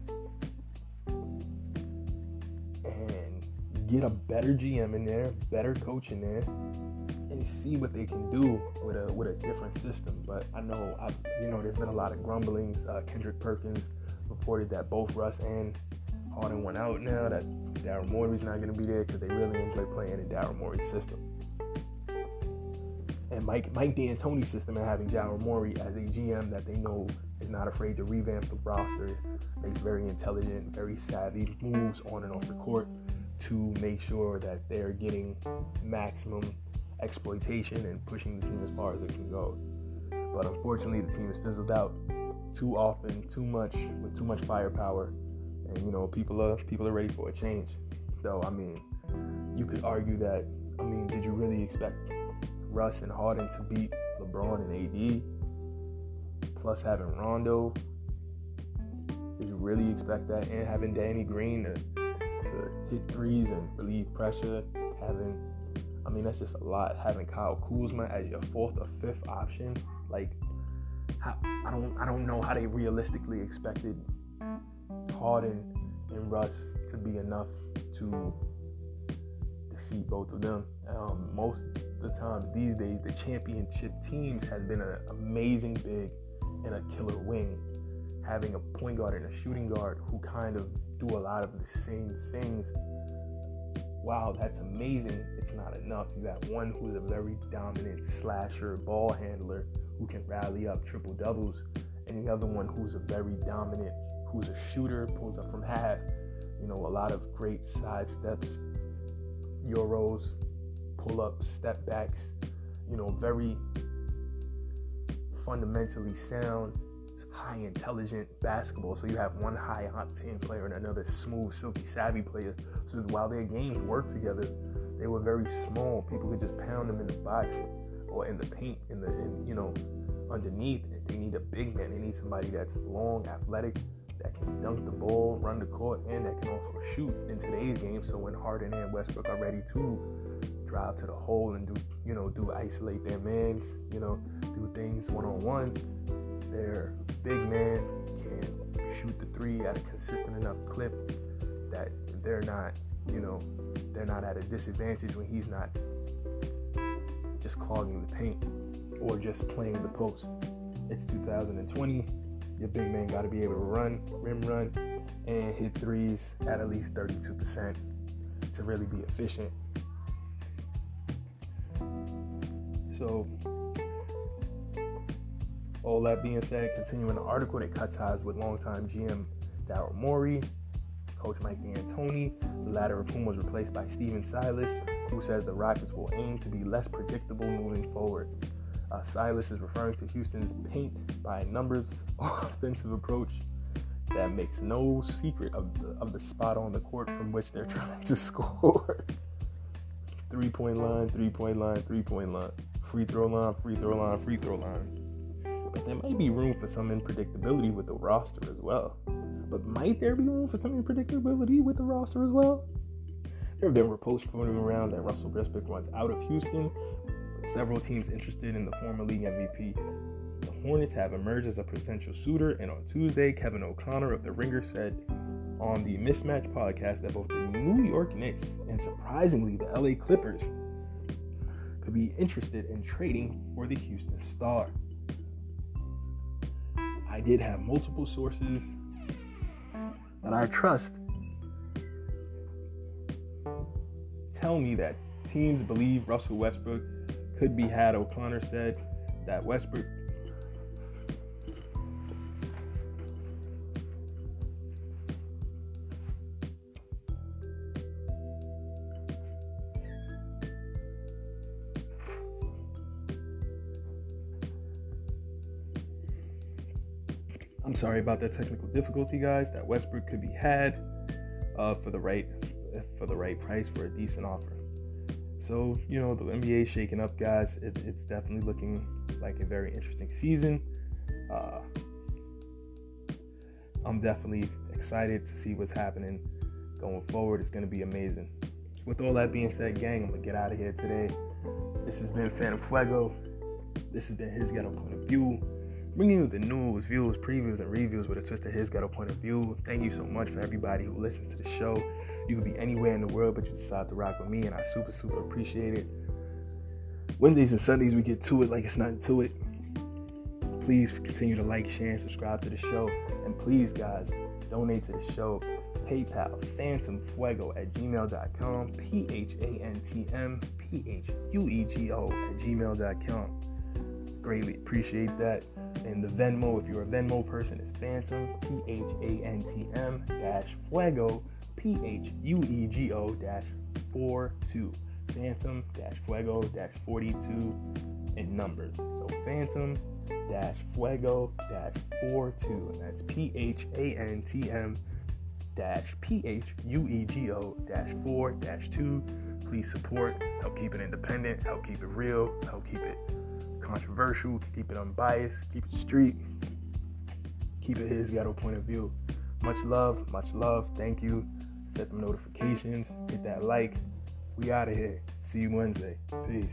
S1: and get a better GM in there, better coach in there, and see what they can do with a different system. But I know, there's been a lot of grumblings. Kendrick Perkins reported that both Russ and Harden went out now, that Daryl Morey's not going to be there because they really enjoy playing in Daryl Morey's system. And Mike D'Antoni's system, and having Daryl Morey as a GM that they know is not afraid to revamp the roster, makes very intelligent, very savvy moves on and off the court to make sure that they're getting maximum exploitation and pushing the team as far as it can go. But unfortunately, the team has fizzled out too often, too much, with too much firepower, and people are ready for a change. Though, you could argue that, did you really expect Russ and Harden to beat LeBron and AD, plus having Rondo? Did you really expect that? And having Danny Green to hit threes and relieve pressure, that's just a lot. Having Kyle Kuzma as your fourth or fifth option, I don't know how they realistically expected Harden and Russ to be enough to defeat both of them. Most of the times these days, the championship teams has been an amazing big and a killer wing. Having a point guard and a shooting guard who kind of do a lot of the same things, wow, that's amazing. It's not enough. You got one who's a very dominant slasher, ball handler, who can rally up triple doubles, and the other one who's a very dominant, who's a shooter, pulls up from half, a lot of great side steps, euros, pull up, step backs, very fundamentally sound, high intelligent basketball. So you have one high octane player and another smooth, silky, savvy player. So while their games worked together, they were very small. People could just pound them in the box or in the paint, underneath. They need a big man. They need somebody that's long, athletic, that can dunk the ball, run the court, and that can also shoot in today's game. So when Harden and Westbrook are ready to drive to the hole and do isolate their mans, do things one-on-one, their big man can shoot the three at a consistent enough clip that they're not at a disadvantage when he's not just clogging the paint or just playing the post. It's 2020. Your big man got to be able to rim run, and hit threes at least 32% to really be efficient. So, all that being said, continuing the article, they cut ties with longtime GM Daryl Morey, Coach Mike D'Antoni, the latter of whom was replaced by Stephen Silas, who says the Rockets will aim to be less predictable moving forward. Silas is referring to Houston's paint by numbers offensive approach that makes no secret of the spot on the court from which they're trying to score. 3-point line, 3-point line, 3-point line. Free throw line, free throw line, free throw line. but there might be room for some unpredictability with the roster as well. But might there be room for some unpredictability with the roster as well? There have been reports floating around that Russell Westbrook wants out of Houston, with several teams interested in the former league MVP. The Hornets have emerged as a potential suitor, and on Tuesday, Kevin O'Connor of The Ringer said on the Mismatch podcast that both the New York Knicks and surprisingly the LA Clippers could be interested in trading for the Houston star. I did have multiple sources that I trust tell me that teams believe Russell Westbrook could be had. O'Connor said that Westbrook I'm sorry about that technical difficulty, guys. That Westbrook could be had for the right price for a decent offer. So, the NBA is shaking up, guys. It's definitely looking like a very interesting season. I'm definitely excited to see what's happening going forward. It's going to be amazing. With all that being said, gang, I'm going to get out of here today. This has been Phantm Phuego. This has been his Ghetto Point of View. Bringing you the news, views, previews, and reviews with a twist of his Ghetto Point of View. Thank you so much for everybody who listens to the show. You could be anywhere in the world, but you decide to rock with me, and I super, super appreciate it. Wednesdays and Sundays, we get to it like it's nothing to it. Please continue to like, share, and subscribe to the show. And please, guys, donate to the show. PayPal, phantomphuego@gmail.com, PHANTMPHUEGO@gmail.com. Greatly appreciate that. And the Venmo, if you're a Venmo person, is Phantm, PHANTM-Phuego, PHUEGO-42. Phantm-Phuego-42 in numbers. So Phantm-Phuego-42. And that's PHANTM-PHUEGO-4-2. Please support, help keep it independent, help keep it real, help keep it controversial, keep it unbiased, keep it street, keep it his Ghetto Point of View. Much love, thank you. Set them notifications, hit that like. We out of here. See you Wednesday. Peace.